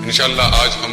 انشاءاللہ آج ہم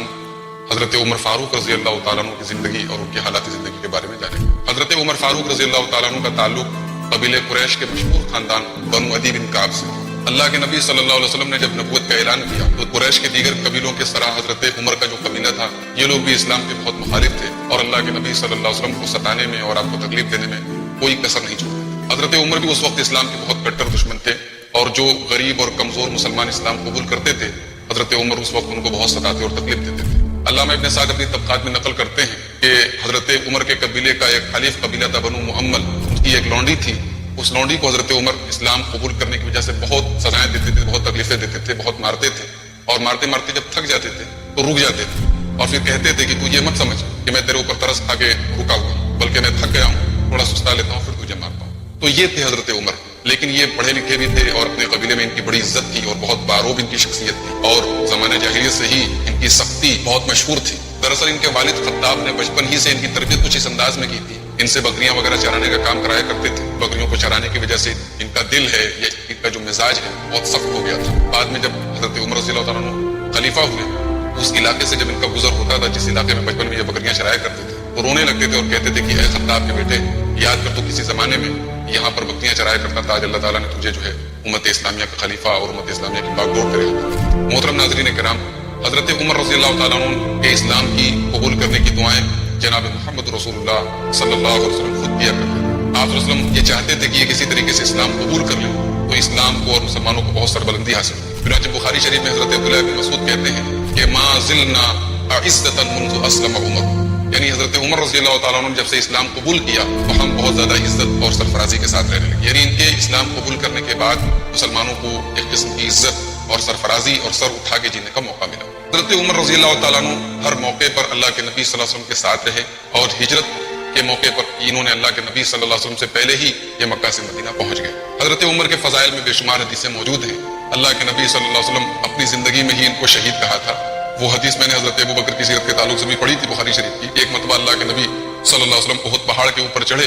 حضرت عمر فاروق رضی اللہ تعالیٰ عنہ کی زندگی اور ان کے حالات زندگی کے بارے میں جانیں گے۔ حضرت عمر فاروق رضی اللہ تعالیٰ عنہ کا تعلق قبیلہ قریش کے مشہور خاندان بنو عدی بن کعب سے۔ اللہ کے نبی صلی اللہ علیہ وسلم نے جب نبوت کا اعلان کیا تو قریش کے دیگر قبیلوں کے سرا حضرت عمر کا جو قبیلہ تھا یہ لوگ بھی اسلام کے بہت مخالف تھے اور اللہ کے نبی صلی اللہ علیہ وسلم کو ستانے میں اور آپ کو تکلیف دینے میں کوئی کسر نہیں چھوڑتے۔ حضرت عمر بھی اس وقت اسلام کے بہت کٹر دشمن تھے اور جو غریب اور کمزور مسلمان اسلام قبول کرتے تھے حضرت عمر اس وقت ان کو بہت ستاتے اور تکلیف دیتے تھے۔ علامہ ابن سعد اپنی طبقات میں نقل کرتے ہیں کہ حضرت عمر کے قبیلے کا ایک حلیف قبیلہ تھا بنو محمل، ان کی ایک لونڈی تھی، اس لونڈی کو حضرت عمر اسلام قبول کرنے کی وجہ سے بہت سزائیں دیتے تھے، بہت تکلیفیں دیتے تھے، بہت مارتے تھے اور مارتے مارتے جب تھک جاتے تھے تو رک جاتے تھے اور پھر کہتے تھے کہ تو یہ مت سمجھ کہ میں تیرے اوپر ترس کھا کے رکا ہوا ہوں، بلکہ میں تھک گیا ہوں، تھوڑا سستا لیتا ہوں پھر تجھے مارتا ہوں۔ تو یہ تھے حضرت عمر، لیکن یہ پڑھے لکھے بھی تھے اور اپنے قبیلے میں ان کی بڑی عزت تھی اور بہت باروب ان کی شخصیت تھی اور زمانہ جاہلیت سے ہی ان کی سختی بہت مشہور تھی۔ دراصل ان کے والد خطاب نے بچپن ہی سے ان کی تربیت کچھ اس انداز میں کی تھی، ان سے بکریاں وغیرہ چرانے کا کام کرایا کرتے تھے۔ بکریوں کو چرانے کی وجہ سے ان کا دل ہے یا ان کا جو مزاج ہے بہت سخت ہو گیا تھا۔ بعد میں جب حضرت عمر رضی اللہ تعالیٰ عنہ خلیفہ ہوئے اس علاقے سے جب ان کا گزر ہوتا تھا جس علاقے میں بچپن میں یہ بکریاں چرایا کرتے تھے تو رونے لگتے تھے اور کہتے تھے کہ اے خطاب کے بیٹے یاد کر تو کسی زمانے میں یہاں پر بکریاں چرایا کرتا تھا، آج اللہ تعالیٰ نے تجھے جو ہے امت اسلامیہ کا خلیفہ اور امت اسلامیہ کی باغ ڈور کرے۔ محترم ناظرین کرام، حضرت عمر رضی اللہ تعالیٰ عنہ کے اسلام کی قبول کرنے کی دعائیں جناب محمد رسول اللہ صلی اللہ علیہ وسلم خود کیا کرتے تھے۔ آپ صلی اللہ علیہ وسلم یہ چاہتے تھے کہ یہ کسی طریقے سے اسلام قبول کر لیں تو اسلام کو اور مسلمانوں کو بہت سربلندی حاصل ہوئی۔ چنانچہ بخاری شریف میں حضرت عبداللہ بن مسعود کہتے ہیں کہ ما زلنا اعزۃ منذ اسلم عمر، یعنی حضرت عمر رضی اللہ تعالیٰ عنہ نے جب سے اسلام قبول کیا تو ہم بہت زیادہ عزت اور سرفرازی کے ساتھ رہنے لگے، یعنی ان کے اسلام قبول کرنے کے بعد مسلمانوں کو ایک قسم کی عزت اور سرفرازی اور سر اٹھا کے جینے کا موقع ملا۔ حضرت عمر رضی اللہ تعالیٰ عنہ ہر موقع پر اللہ کے نبی صلی اللہ علیہ وسلم کے ساتھ رہے اور ہجرت کے موقع پر انہوں نے اللہ کے نبی صلی اللہ علیہ وسلم سے پہلے ہی یہ مکہ سے مدینہ پہنچ گئے۔ حضرت عمر کے فضائل میں بے شمار حدیثیں موجود ہیں۔ اللہ کے نبی صلی اللہ علیہ وسلم اپنی زندگی میں ہی ان کو شہید کہا تھا۔ وہ حدیث میں نے حضرت ابو بکر کی سیرت کے تعلق سے بھی پڑھی تھی بخاری شریف کی۔ ایک مرتبہ اللہ کے نبی صلی اللہ علیہ وسلم احد پہاڑ کے اوپر چڑھے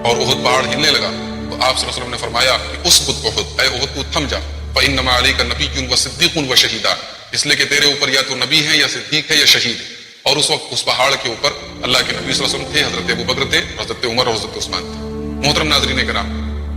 اور احد پہاڑ ہلنے لگا تو آپ صلی اللہ علیہ وسلم نے فرمایا کہ اسقط احد، اے احد تو تھم جا، فإنما علیک نبی و صدیق و شہیدان، اس لیے کہ تیرے اوپر یا تو نبی ہے یا صدیق ہے یا شہید ہے۔ اور اس وقت اس پہاڑ کے اوپر اللہ کے نبی صلی اللہ علیہ وسلم تھے، حضرت ابو بکر تھے، حضرت عمر اور حضرت عثمان تھے۔ محترم ناظرین کرام،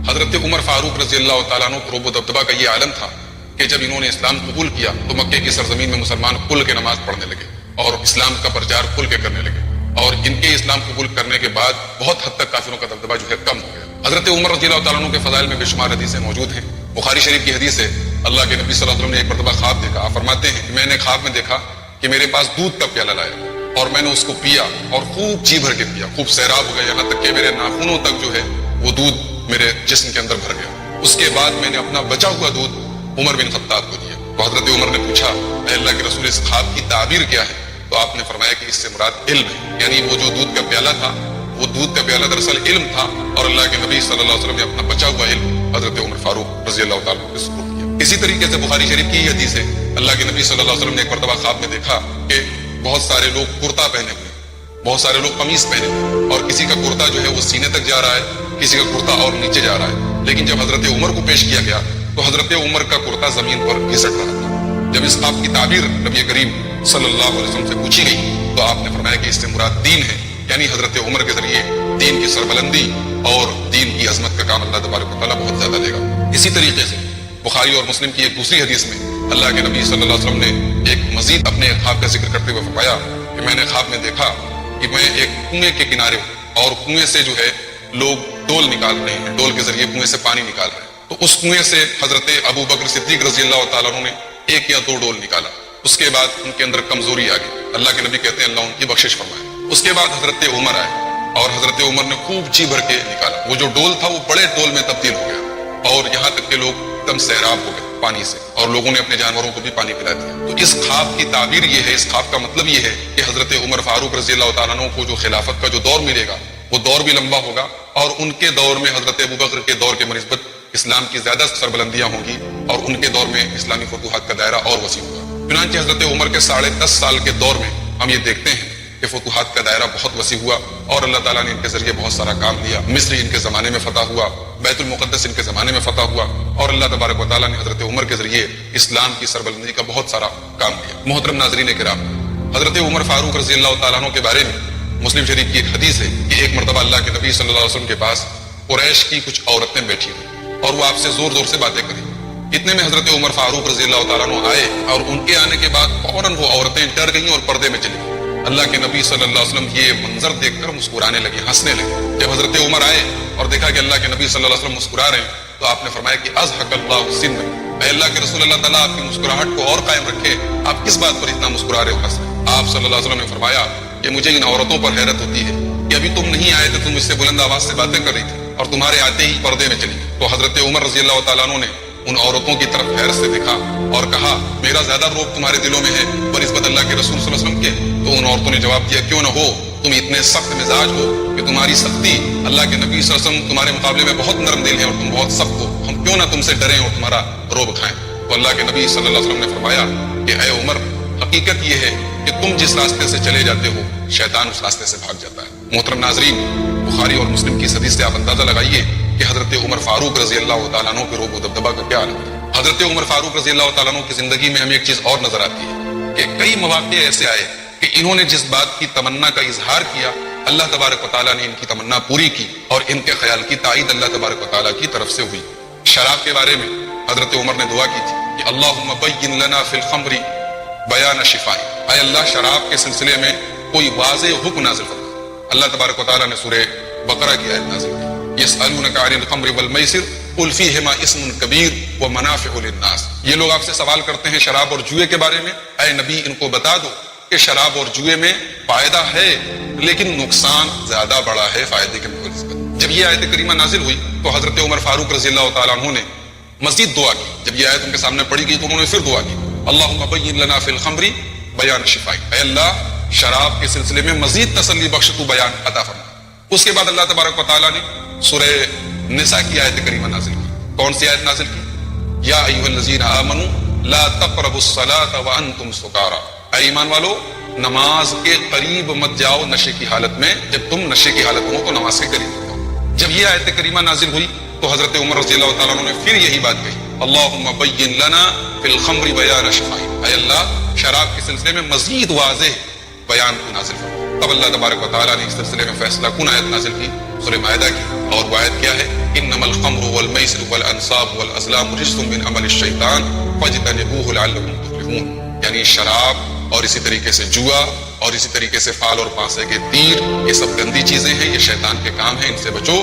حضرت عمر فاروق رضی اللہ تعالیٰ عنہ کو رعب و دبدبہ کا یہ عالم تھا کہ جب انہوں نے اسلام قبول کیا تو مکے کی سرزمین میں مسلمان کھل کے نماز پڑھنے لگے اور اسلام کا پرچار کھل کے کرنے لگے اور ان کے اسلام قبول کرنے کے بعد بہت حد تک کافروں کا دبدبہ جو ہے کم ہو گیا۔ حضرت عمر رضی اللہ تعالیٰ عنہ کے فضائل میں بے شمار حدیثیں موجود ہیں۔ بخاری شریف کی حدیث ہے، اللہ کے نبی صلی اللہ علیہ وسلم نے ایک مرتبہ خواب دیکھا۔ آپ فرماتے ہیں کہ میں نے خواب میں دیکھا کہ میرے پاس دودھ کا پیالہ لایا اور میں نے اس کو پیا اور خوب جی بھر کے پیا، خوب سیراب ہو گیا، یہاں تک کہ میرے ناخنوں تک جو ہے وہ دودھ میرے جسم کے اندر بھر گیا۔ اس کے بعد میں نے اپنا بچا ہوا دودھ عمر بن خطاب کو دیا۔ تو حضرت عمر نے پوچھا اے اللہ کے رسول اس خواب کی تعبیر کیا ہے؟ تو آپ نے فرمایا کہ اس سے مراد علم ہے، یعنی وہ جو دودھ کا پیالہ تھا وہ دودھ کا پیالہ دراصل علم تھا اور اللہ کے نبی صلی اللہ علیہ وسلم نے اپنا بچا ہوا علم حضرت عمر فاروق رضی اللہ تعالیٰ عنہ کو سپرد کیا۔ اسی طریقے سے بخاری شریف کی یہ حدیث ہے، اللہ کے نبی صلی اللہ علیہ وسلم نے ایک مرتبہ خواب میں دیکھا کہ بہت سارے لوگ کرتا پہنے ہوئے، بہت سارے لوگ قمیص پہنے ہوئے اور کسی کا کرتا جو ہے وہ سینے تک جا رہا ہے، کسی کا کرتا اور نیچے جا رہا ہے، لیکن جب حضرت عمر کو پیش کیا گیا تو حضرت عمر کا کرتا زمین پر گھسٹ رہا تھا۔ جب اس خواب کی تعبیر نبی کریم صلی اللہ علیہ وسلم سے پوچھی گئی تو آپ نے فرمایا کہ اس سے مراد دین ہے، یعنی حضرت عمر کے ذریعے دین کی سربلندی اور دین کی عظمت کا کام اللہ تبارک و تعالیٰ بہت زیادہ لے گا۔ اسی طریقے سے بخاری اور مسلم کی ایک دوسری حدیث میں اللہ کے نبی صلی اللہ علیہ وسلم نے ایک مزید اپنے خواب کا ذکر کرتے ہوئے فرمایا کہ میں نے خواب میں دیکھا کہ میں ایک کنویں کے کنارے ہوں اور کنویں سے جو ہے لوگ ڈول نکال رہے ہیں، ڈول کے ذریعے کنویں سے پانی نکال رہے ہیں۔ تو اس کنویں سے حضرت ابو بکر صدیق رضی اللہ تعالیٰ عنہ نے ایک یا دو ڈول نکالا، اس کے بعد ان کے اندر کمزوری آ گئی، اللہ کے نبی کہتے ہیں اللہ ان کی بخشش فرمائے۔ اس کے بعد حضرت عمر آئے اور حضرت عمر نے خوب جی بھر کے نکالا، وہ جو ڈول تھا وہ بڑے ڈول میں تبدیل ہو گیا اور یہاں تک کہ لوگ ایک دم سیراب ہو گئے پانی سے اور لوگوں نے اپنے جانوروں کو بھی پانی پلا دیا۔ تو اس خواب کی تعبیر یہ ہے، اس خواب کا مطلب یہ ہے کہ حضرت عمر فاروق رضی اللہ تعالیٰ عنہ کو جو خلافت کا جو دور ملے گا وہ دور بھی لمبا ہوگا اور ان کے دور میں حضرت ابو بکر کے دور کے بنسبت اسلام کی زیادہ سربلندیاں ہوں گی اور ان کے دور میں اسلامی فتوحات کا دائرہ اور وسیع ہوگا۔ چنانچہ حضرت عمر کے 10.5 سال کے دور میں ہم یہ دیکھتے ہیں کہ فتوحات کا دائرہ بہت وسیع ہوا اور اللہ تعالیٰ نے ان کے ذریعے بہت سارا کام دیا. مصر ان کے زمانے میں فتح ہوا, بیت المقدس ان کے زمانے میں فتح ہوا, اور اللہ تبارک و تعالیٰ نے حضرت عمر کے ذریعے اسلام کی سربلندی کا بہت سارا کام کیا. محترم ناظرین کرام, حضرت عمر فاروق رضی اللہ تعالیٰ عنہ کے بارے میں مسلم شریف کی ایک حدیث ہے کہ ایک مرتبہ اللہ کے نبی صلی اللہ علیہ وسلم کے پاس قریش کی کچھ عورتیں بیٹھی ہوئی اور وہ آپ سے زور زور سے باتیں کریں. اتنے میں حضرت عمر فاروق رضی اللہ تعالیٰ عنہ آئے اور ان کے آنے کے بعد فوراً وہ عورتیں ڈر گئیں اور پردے میں چلی گئیں. اللہ کے نبی صلی اللہ علیہ وسلم یہ منظر دیکھ کر مسکرانے لگے, ہنسنے لگے. جب حضرت عمر آئے اور دیکھا کہ اللہ کے نبی صلی اللہ علیہ وسلم مسکرا رہے ہیں تو آپ نے فرمایا کہ اضحک اللہ سن, اے اللہ کے رسول, اللہ تعالیٰ آپ کی مسکراہٹ کو اور قائم رکھے, آپ کس بات پر اتنا مسکرا رہے ہو, ہنس رہے. آپ صلی اللہ علیہ وسلم نے فرمایا کہ مجھے ان عورتوں پر حیرت ہوتی ہے کہ ابھی تم نہیں آئے تھے, تم اس سے بلند آواز سے باتیں کر رہی تھی اور تمہارے آتے ہی پردے میں چلی گئی. تو حضرت عمر رضی اللہ تعالیٰ عنہ نے ان عورتوں کی طرف حیرت سے دیکھا اور کہا میرا زیادہ روب تمہارے دلوں میں ہے بنسبت اللہ کے رسول صلی اللہ علیہ وسلم کے. تو ان عورتوں نے جواب دیا کیوں نہ ہو, تم اتنے سخت مزاج ہو کہ تمہاری سختی, اللہ کے نبی صلی اللہ علیہ وسلم تمہارے مقابلے میں بہت نرم دل ہیں اور تم بہت سخت ہو, ہم کیوں نہ تم سے ڈریں اور تمہارا روب کھائیں. تو اللہ کے نبی صلی اللہ علیہ وسلم نے فرمایا کہ اے عمر, حقیقت یہ ہے کہ تم جس راستے سے چلے جاتے ہو شیطان اس راستے سے بھاگ جاتا ہے. محترم ناظرین, بخاری اور مسلم کی اس حدیث سے آپ اندازہ لگائیے کہ حضرت عمر فاروق رضی اللہ تعالیٰ عنہ کے روب و دبدبہ کا کیا عالم ہے. حضرت عمر فاروق رضی اللہ تعالیٰ عنہ کی زندگی میں ہمیں ایک چیز اور نظر آتی ہے کہ کئی مواقع ایسے آئے کہ انہوں نے جس بات کی تمنا کا اظہار کیا اللہ تبارک و تعالیٰ نے ان کی تمنا پوری کی اور ان کے خیال کی تائید اللہ تبارک و تعالیٰ کی طرف سے ہوئی. شراب کے بارے میں حضرت عمر نے دعا کی تھی کہ اللہم بین لنا فی الخمر بیان شفائی, اے اللہ شراب کے سلسلے میں کوئی واضح حکم نازل فرما. اللہ تبارک و تعالیٰ نے سورہ بقرہ کی آیت نازل کی, یسألونک عن الخمر والمیسر قل فیہما اسم کبیر ومنافع للناس. یہ لوگ آپ سے سوال کرتے ہیں شراب اور جوئے کے بارے میں, اے نبی ان کو بتا دو کہ شراب اور جوئے میں فائدہ ہے لیکن نقصان زیادہ بڑا ہے فائدے کے نسبت. جب یہ آیت کریمہ نازل ہوئی تو حضرت عمر فاروق رضی اللہ تعالیٰ عنہ نے مزید دعا کی. جب یہ آیت ان کے سامنے پڑھی گئی تو انہوں نے پھر دعا کی اللہم بین لنا فی الخمر بیان شفائی, اے اللہ شراب کے سلسلے میں مزید تسلی بخش تو بیان عطا فرما. اس کے بعد اللہ تبارک و تعالیٰ نے سورہ نساء کی آیت کریمہ نازل کی. کون سی آیت نازل کی؟ یا ایھا الذین آمنوا لا تقربوا الصلاۃ وانتم سکارى, اے ایمان والو نماز کے قریب مت جاؤ نشے کی حالت میں, جب تم نشے کی حالت میں ہو تو نماز کے قریب مت جاؤ. جب یہ آیت کریمہ نازل ہوئی تو حضرت عمر رضی اللہ تعالیٰ عنہ نے پھر یہی بات کہی اللہم بین لنا فی الخمر بیان شفائی, اے اللہ شراب کے سلسلے میں مزید واضح بیان کو نازل فرما. تب اللہ تبارک و تعالیٰ نے اس سلسلے میں فیصلہ کن آیت نازل کی سورہ مائدہ کی, اور وہ آیت کیا ہے انما الخمر والمیسر والانصاب والازلام رجس من عمل الشیطان فاجتنبوہ لعلکم تفلحون. یعنی شراب اور اسی طریقے سے جوا اور اسی طریقے سے فال اور پانسے کے تیر, یہ سب گندی چیزیں ہیں, یہ شیطان کے کام ہیں, ان سے بچو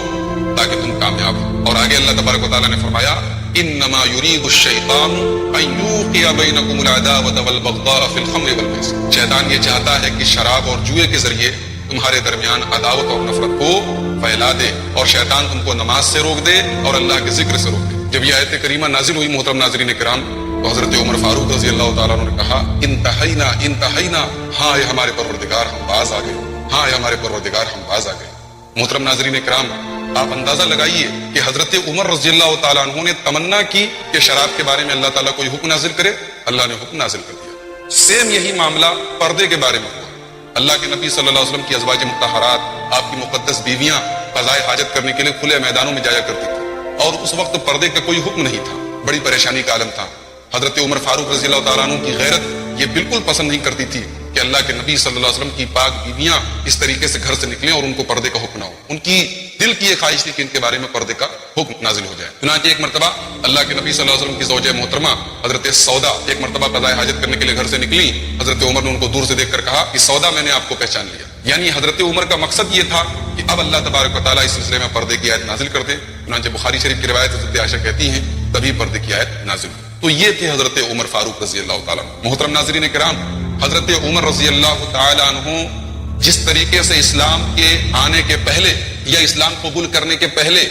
تاکہ تم کامیاب ہو. اور آگے اللہ تبارک و تعالیٰ نے فرمایا انما یرید الشیطان ان یوقع بینکم العداوۃ والبغضاء فی الخمر والمیسر. شیطان یہ چاہتا ہے کہ شراب اور جوئے کے ذریعے تمہارے درمیان عداوت اور نفرت کو پھیلا دے, اور شیطان تم کو نماز سے روک دے اور اللہ کے ذکر سے روک دے. جب یہ آیت کریمہ نازل ہوئی محترم ناظرین کرام تو حضرت عمر فاروق رضی اللہ تعالیٰ عنہ نے کہا انتہینا انتہینا, ہاں اے ہمارے پروردگار ہم باز آ گئے, ہاں اے ہمارے پروردگار ہم باز آ گئے. محترم ناظرین کرام, آپ اندازہ لگائیے کہ حضرت عمر رضی اللہ تعالیٰ عنہ نے تمنا کی کہ شراب کے بارے میں اللہ تعالیٰ کوئی حکم نازل کرے, اللہ نے حکم نازل کر دیا. سیم یہی معاملہ پردے کے بارے میں ہوا. اللہ کے نبی صلی اللہ علیہ وسلم کی ازواج مطہرات, آپ کی مقدس بیویاں قضائے حاجت کرنے کے لیے کھلے میدانوں میں جایا کرتی تھی, اور اس وقت پردے کا کوئی حکم نہیں تھا, بڑی پریشانی کا عالم تھا. حضرت عمر فاروق رضی اللہ تعالیٰ عنہ کی غیرت یہ بالکل پسند نہیں کرتی تھی کہ اللہ کے نبی صلی اللہ علیہ وسلم کی پاک بیویاں اس طریقے سے گھر سے نکلیں اور ان کو پردے کا حکم نہ ہو. ان کی دل کی یہ خواہش تھی کہ ان کے بارے میں پردے کا حکم نازل ہو جائے. چنانچہ ایک مرتبہ اللہ کے نبی صلی اللہ علیہ وسلم کی زوجہ محترمہ حضرت سودا ایک مرتبہ قضائے حاجت کرنے کے لیے گھر سے نکلی. حضرت عمر نے ان کو دور سے دیکھ کر کہا کہ سودا میں نے آپ کو پہچان لیا. یعنی حضرت عمر کا مقصد یہ تھا کہ اب اللہ تبارک و تعالیٰ اس سلسلے میں پردے کی آیت نازل کر دے. چنانچہ بخاری شریف کی روایت حضرت عائشہ کہتی ہیں تبھی پردے کی آیت نازل ہوئی. تو یہ تھے حضرت عمر فاروق رضی اللہ تعالیٰ عنہ. محترم ناظرین کرام, حضرت عمر رضی اللہ تعالیٰ عنہ جس طریقے سے اسلام کے آنے کے پہلے یا اسلام قبول کرنے کے پہلے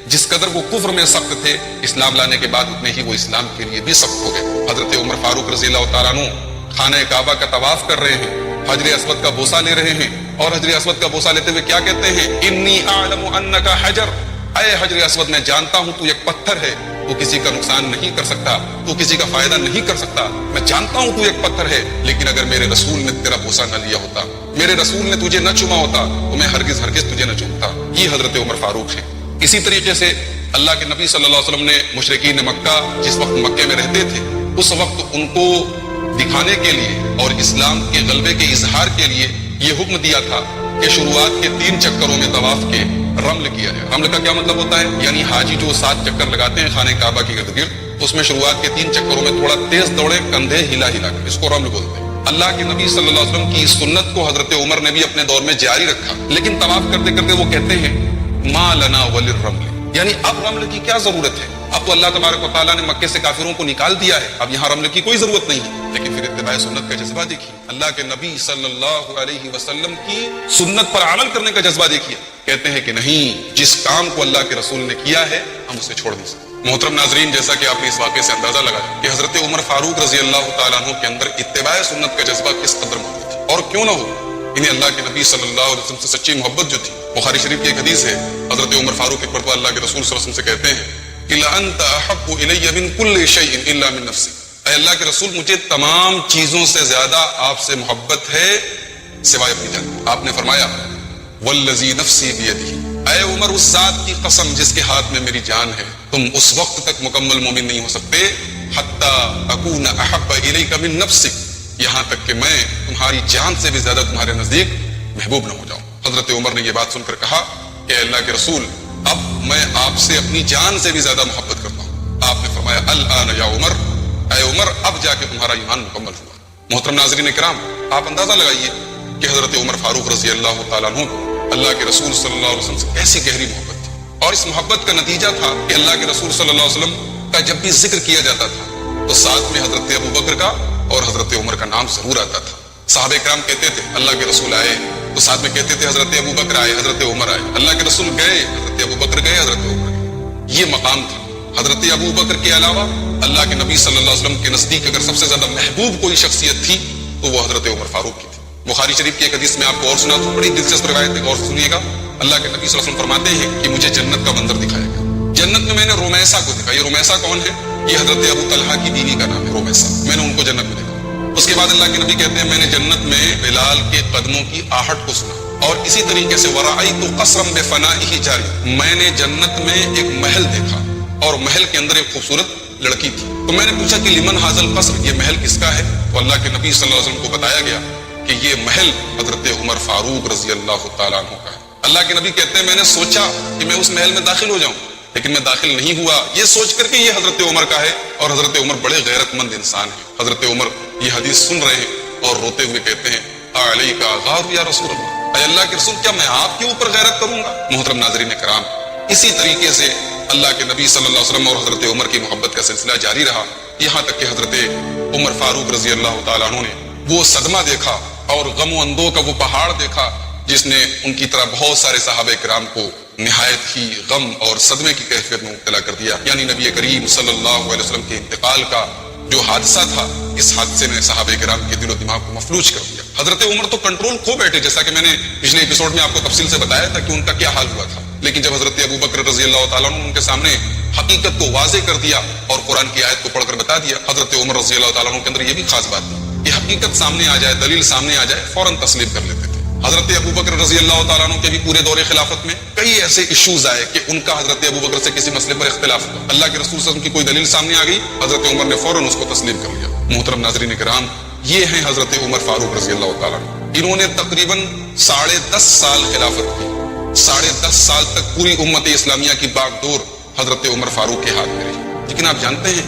جس قدر وہ کفر میں سخت تھے, اسلام لانے کے بعد اتنے ہی وہ اسلام کے لیے بھی سخت ہو گئے. حضرت عمر فاروق رضی اللہ تعالیٰ عنہ خانہ کعبہ کا طواف کر رہے ہیں, حجر اسود کا بوسہ لے رہے ہیں, اور حجر اسود کا بوسہ لیتے ہوئے کیا کہتے ہیں انی اعلم انک حجر, اے حجر اسود میں جانتا ہوں تو ایک پتھر ہے, تو کسی کا نقصان نہیں کر سکتا, تو کسی کا فائدہ نہیں کر سکتا. میں جانتا ہوں تو ایک پتھر ہے, لیکن اگر میرے رسول نے تیرا بوسہ نہ لیا ہوتا, میرے رسول نے تجھے نہ چوما ہوتا تو میں ہرگز ہرگز تجھے نہ چومتا. یہ حضرت عمر فاروق ہیں. اسی طریقے سے اللہ کے نبی صلی اللہ علیہ وسلم نے مشرکین مکہ جس وقت مکے میں رہتے تھے اس وقت ان کو دکھانے کے لیے اور اسلام کے غلبے کے اظہار کے لیے یہ حکم دیا تھا کہ شروعات کے 3 چکروں میں طواف کے رمل کیا جائے. رمل کا کیا مطلب ہوتا ہے؟ یعنی حاجی جو 7 چکر لگاتے ہیں خانہ کعبہ کے ارد گرد، اس میں شروعات کے 3 چکروں میں تھوڑا تیز دوڑے، کندھے ہلا ہلا کر، اس کو رمل بولتے ہیں. اللہ کے نبی صلی اللہ علیہ وسلم کی اس سنت کو حضرت عمر نے بھی اپنے دور میں جاری رکھا، لیکن طواف کرتے کرتے وہ کہتے ہیں ما لنا وللرمل، یعنی اب رمل کی کیا ضرورت ہے؟ اب تو اللہ تبارک و تعالیٰ نے مکے سے کافروں کو نکال دیا ہے، اب یہاں رمل کی کوئی ضرورت نہیں ہے. لیکن پھر اتباع سنت کا جذبہ دیکھیے، اللہ کے نبی صلی اللہ علیہ وسلم کی سنت پر عمل کرنے کا جذبہ دیکھیے. کہتے ہیں کہ نہیں، جس کام کو اللہ کے رسول نے کیا ہے ہم اسے چھوڑ نہیں سکتے. محترم ناظرین، جیسا کہ آپ نے اس واقعے سے اندازہ لگایا کہ حضرت عمر فاروق رضی اللہ تعالیٰ عنہ کے اندر اتباع سنت کا جذبہ کس قدر موجود تھی، اور کیوں نہ ہو، انہیں اللہ کے نبی صلی اللہ علیہ وسلم سے سچی محبت جو تھی. بخاری شریف کی ایک حدیث ہے، حضرت عمر فاروق ایک مرتبہ اللہ کے رسول صلی اللہ علیہ وسلم سے کہتے ہیں کہ لأنت احب الی من کل شیء الا من نفسی، اے اللہ کے رسول مجھے تمام چیزوں سے زیادہ آپ سے محبت ہے سوائے اپنی جان. آپ نے فرمایا والذی نفسی بیدہ، اے عمر اس ذات کی قسم جس کے ہاتھ میں میری جان ہے، تم اس وقت تک مکمل مومن نہیں ہو سکتے حتی اکون احب الیک من نفسک، یہاں تک کہ میں تمہاری جان سے بھی زیادہ تمہارے نزدیک محبوب نہ ہو جاؤں. حضرت عمر نے یہ بات سن کر کہا کہ اللہ کے رسول اب میں آپ سے اپنی جان سے بھی زیادہ محبت کرتا ہوں. آپ نے فرمایا الآن یا عمر، اے عمر اب جا کے تمہارا ایمان مکمل ہوا. محترم ناظرین کرام، آپ اندازہ لگائیے کہ حضرت عمر فاروق رضی اللہ تعالیٰ عنہ کو اللہ کے رسول صلی اللہ علیہ وسلم سے کیسی گہری محبت تھی، اور اس محبت کا نتیجہ تھا کہ اللہ کے رسول صلی اللہ علیہ وسلم کا جب بھی ذکر کیا جاتا تھا تو ساتھ میں حضرت ابو بکر کا اور حضرت عمر کا نام ضرور آتا تھا. صحابہ کرام کہتے تھے اللہ کے رسول آئے تو ساتھ میں کہتے تھے حضرت ابو بکر آئے، حضرت عمر آئے. اللہ کے رسول گئے، حضرت ابو بکر گئے، حضرت عمر گئے. یہ مقام تھا. حضرت ابو بکر کے علاوہ اللہ کے نبی صلی اللہ علیہ وسلم کے نزدیک اگر سب سے زیادہ محبوب کوئی شخصیت تھی تو وہ حضرت عمر فاروق کی تھی. بخاری شریف کی ایک حدیث میں آپ کو اور سنا تو بڑی دلچسپ روایت ہے، غور سے سنیے گا. اللہ کے نبی صلی اللہ علیہ وسلم فرماتے ہیں کہ مجھے جنت کا منظر دکھایا گیا. جنت میں میں نے رومیسا کو دیکھا. یہ رومیسا کون ہے؟ یہ حضرت ابو طلحہ کی بیوی کا نام ہے رومیسا. میں نے ان کو جنت میں دیکھا. اس کے بعد اللہ کے نبی کہتے ہیں میں نے جنت میں بلال کے قدموں کی آہٹ کو سنا، اور اسی طریقے سے ورأیت قصرا بفنائہ جاری، میں نے جنت میں ایک محل دیکھا اور محل کے اندر ایک خوبصورت لڑکی تھی. تو میں نے پوچھا کہ لمن ھذا القصر، یہ محل کس کا ہے؟ تو اللہ کے نبی صلی اللہ علیہ وسلم کو بتایا گیا کہ یہ محل حضرت عمر فاروق رضی اللہ تعالیٰ عنہ کا ہے. اللہ کے نبی کہتے ہیں میں نے سوچا کہ میں اس محل میں داخل ہو جاؤں، لیکن میں داخل نہیں ہوا، یہ سوچ کر کہ یہ حضرت عمر کا ہے، اور حضرت عمر بڑے غیرت مند انسان ہیں. حضرت عمر یہ حدیث سن رہے ہیں اور روتے ہوئے کہتے ہیں علیک غار یا رسول اللہ، اے اللہ کے رسول کیا میں آپ کے اوپر غیرت کروں گا؟ محترم ناظرین کرام، اسی طریقے سے اللہ کے نبی صلی اللہ علیہ وسلم اور حضرت عمر کی محبت کا سلسلہ جاری رہا، یہاں تک کہ حضرت عمر فاروق رضی اللہ تعالیٰ عنہ نے وہ صدمہ دیکھا اور غم و اندوہ کا وہ پہاڑ دیکھا جس نے ان کی طرح بہت سارے صحابہ کرام کو نہایت ہی غم اور صدمے کی کیفیت میں مبتلا کر دیا. یعنی نبی کریم صلی اللہ علیہ وسلم کے انتقال کا جو حادثہ تھا، اس حادثے نے صحابہ کرام کے دل و دماغ کو مفلوج کر دیا. حضرت عمر تو کنٹرول کھو بیٹھے، جیسا کہ میں نے پچھلے ایپیسوڈ میں آپ کو تفصیل سے بتایا تھا کہ ان کا کیا حال ہوا تھا. لیکن جب حضرت ابو بکر رضی اللہ تعالیٰ عنہ ان کے سامنے حقیقت کو واضح کر دیا اور قرآن کی آیت کو پڑھ کر بتا دیا، حضرت عمر رضی اللہ تعالیٰ عنہ کے اندر یہ بھی خاص بات تھی کہ حقیقت سامنے آ جائے، دلیل سامنے آ جائے، فوراً تسلیم کر لیتے تھے. حضرت ابو بکر رضی اللہ تعالیٰ عنہ کے بھی پورے دور خلافت میں کئی ایسے ایشوز آئے کہ ان کا حضرت ابو بکر سے کسی مسئلے پر اختلاف ہوا. اللہ کے رسول صلی اللہ علیہ وسلم کی کوئی دلیل سامنے آ گئی، حضرت عمر نے فوراً اس کو تسلیم کر لیا. محترم ناظرین کرام، یہ ہیں حضرت عمر فاروق رضی اللہ تعالیٰ عنہ. انہوں نے تقریباً 10.5 سال خلافت کی. 10.5 سال تک پوری امت اسلامیہ کی باغ ڈور حضرت عمر فاروق کے ہاتھ میں رہی. لیکن آپ جانتے ہیں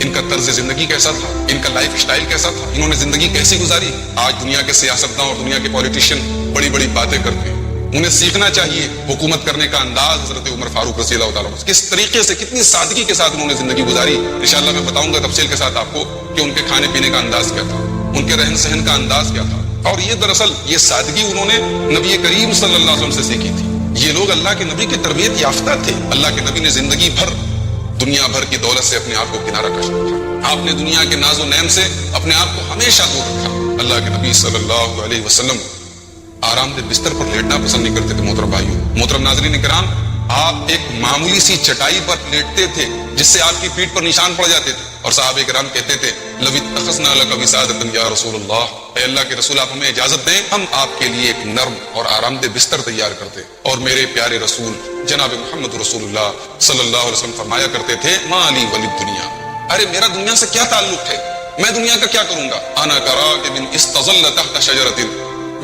ان کا طرز زندگی کیسا تھا، ان کا لائف سٹائل کیسا تھا، انہوں نے زندگی کیسی گزاری. آج دنیا کے سیاستداں اور دنیا کے پولیٹیشین بڑی بڑی باتیں کرتے ہیں، انہیں سیکھنا چاہیے حکومت کرنے کا انداز حضرت عمر فاروق رضی اللہ تعالیٰ عنہ کس طریقے سے، کتنی سادگی کے ساتھ انہوں نے زندگی گزاری. انشاءاللہ میں بتاؤں گا تفصیل کے ساتھ آپ کو کہ ان کے کھانے پینے کا انداز کیا تھا، ان کے رہن سہن کا انداز کیا تھا. اور یہ دراصل یہ سادگی انہوں نے نبی کریم صلی اللہ علیہ وسلم سے سیکھی تھی. یہ لوگ اللہ کے نبی کی تربیت یافتہ تھے. اللہ کے نبی نے زندگی بھر دنیا بھر کی دولت سے اپنے آپ کو کنارہ کش رکھا. آپ نے دنیا کے ناز و نعم سے اپنے آپ کو ہمیشہ دور رکھا. اللہ کے نبی صلی اللہ علیہ وسلم آرام دہ بستر پر لیٹنا پسند نہیں کرتے تھے. محترم بھائیوں، محترم ناظرین کرام، آپ ایک معمولی سی چٹائی پر لیٹتے تھے جس سے آپ کی پیٹھ پر نشان پڑ جاتے تھے، اور صحابہ کرام کہتے تھے لو اتخذنا لک وسادۃ یا رسول اللہ، اے اللہ کے رسول آپ ہمیں اجازت دیں، ہم آپ کے لیے ایک نرم اور آرام دہ بستر تیار کرتے۔ اور میرے پیارے رسول جناب محمد رسول اللہ صلی اللہ علیہ وسلم فرمایا کرتے تھے ما لی ولی دنیا، ارے میرا دنیا سے کیا تعلق ہے، میں دنیا کا کیا کروں گا، انا کراکب استظل تحت شجرۃ،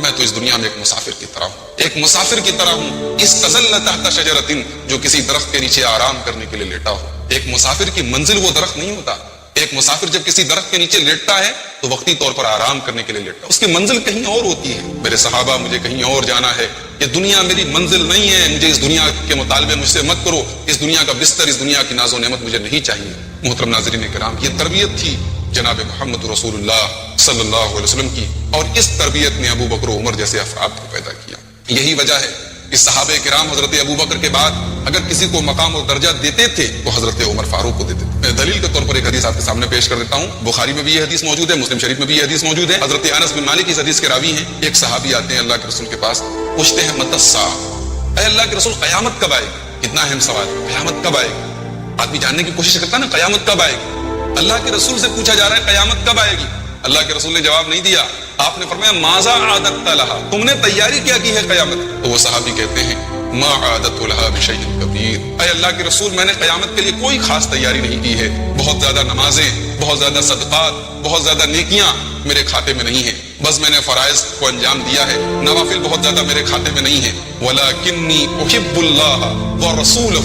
میں تو اس دنیا میں ایک مسافر کی طرح ہوں، ایک مسافر کی طرح ہوں، استظل تحت شجرۃ، جو کسی درخت کے نیچے آرام کرنے کے لیے لیٹا ہو۔ ایک مسافر کی منزل وہ درخت نہیں ہوتا، ایک مسافر جب کسی درخت کے نیچے لیٹتا ہے تو وقتی طور پر آرام کرنے کے لیے لیٹتا ہے، اس کی منزل کہیں اور ہوتی ہے۔ میرے صحابہ مجھے کہیں اور جانا ہے، یہ دنیا میری منزل نہیں ہے، مجھے اس دنیا کے مطالبے مجھ سے مت کرو، اس دنیا کا بستر، اس دنیا کی ناز و نعمت مجھے نہیں چاہیے۔ محترم ناظرین کرام، یہ تربیت تھی جناب محمد رسول اللہ صلی اللہ علیہ وسلم کی، اور اس تربیت نے ابو بکر و عمر جیسے افراد کو پیدا کیا۔ یہی وجہ ہے کہ صحابہ کرام حضرت ابو بکر کے بعد اگر کسی کو مقام اور درجہ دیتے تھے تو حضرت عمر فاروق کو دیتے تھے۔ میں دلیل کے طور پر ایک حدیث آپ کے سامنے پیش کر دیتا ہوں، بخاری میں بھی یہ حدیث موجود ہے، مسلم شریف میں بھی یہ حدیث موجود ہے۔ حضرت انس بن مالک اس حدیث کے راوی ہیں۔ ایک صحابی آتے ہیں اللہ کے رسول کے پاس، پوچھتے ہیں متی الساعۃ، اے اللہ کے رسول قیامت کب آئے گی؟ کتنا اہم سوال، قیامت کب آئے گی؟ آدمی جاننے کی کوشش کرتا ہے نا قیامت کب آئے گی، اللہ کے رسول سے پوچھا جا رہا ہے قیامت کب آئے گی۔ اللہ کے رسول نے جواب نہیں دیا، آپ نے فرمایا ماذا اعددت لها، تم نے تیاری کیا کی ہے قیامت؟ تو وہ صحابی کہتے ہیں ما اعددت لها بشیء کبیر، اے اللہ کے رسول میں نے قیامت کے لیے کوئی خاص تیاری نہیں کی ہے، بہت زیادہ نمازیں، بہت زیادہ صدقات، بہت زیادہ نیکیاں میرے کھاتے میں نہیں ہیں، بس میں نے فرائض کو انجام دیا ہے، نوافل بہت زیادہ میرے کھاتے میں نہیں ہیں، ولکنی احب اللہ ورسولہ،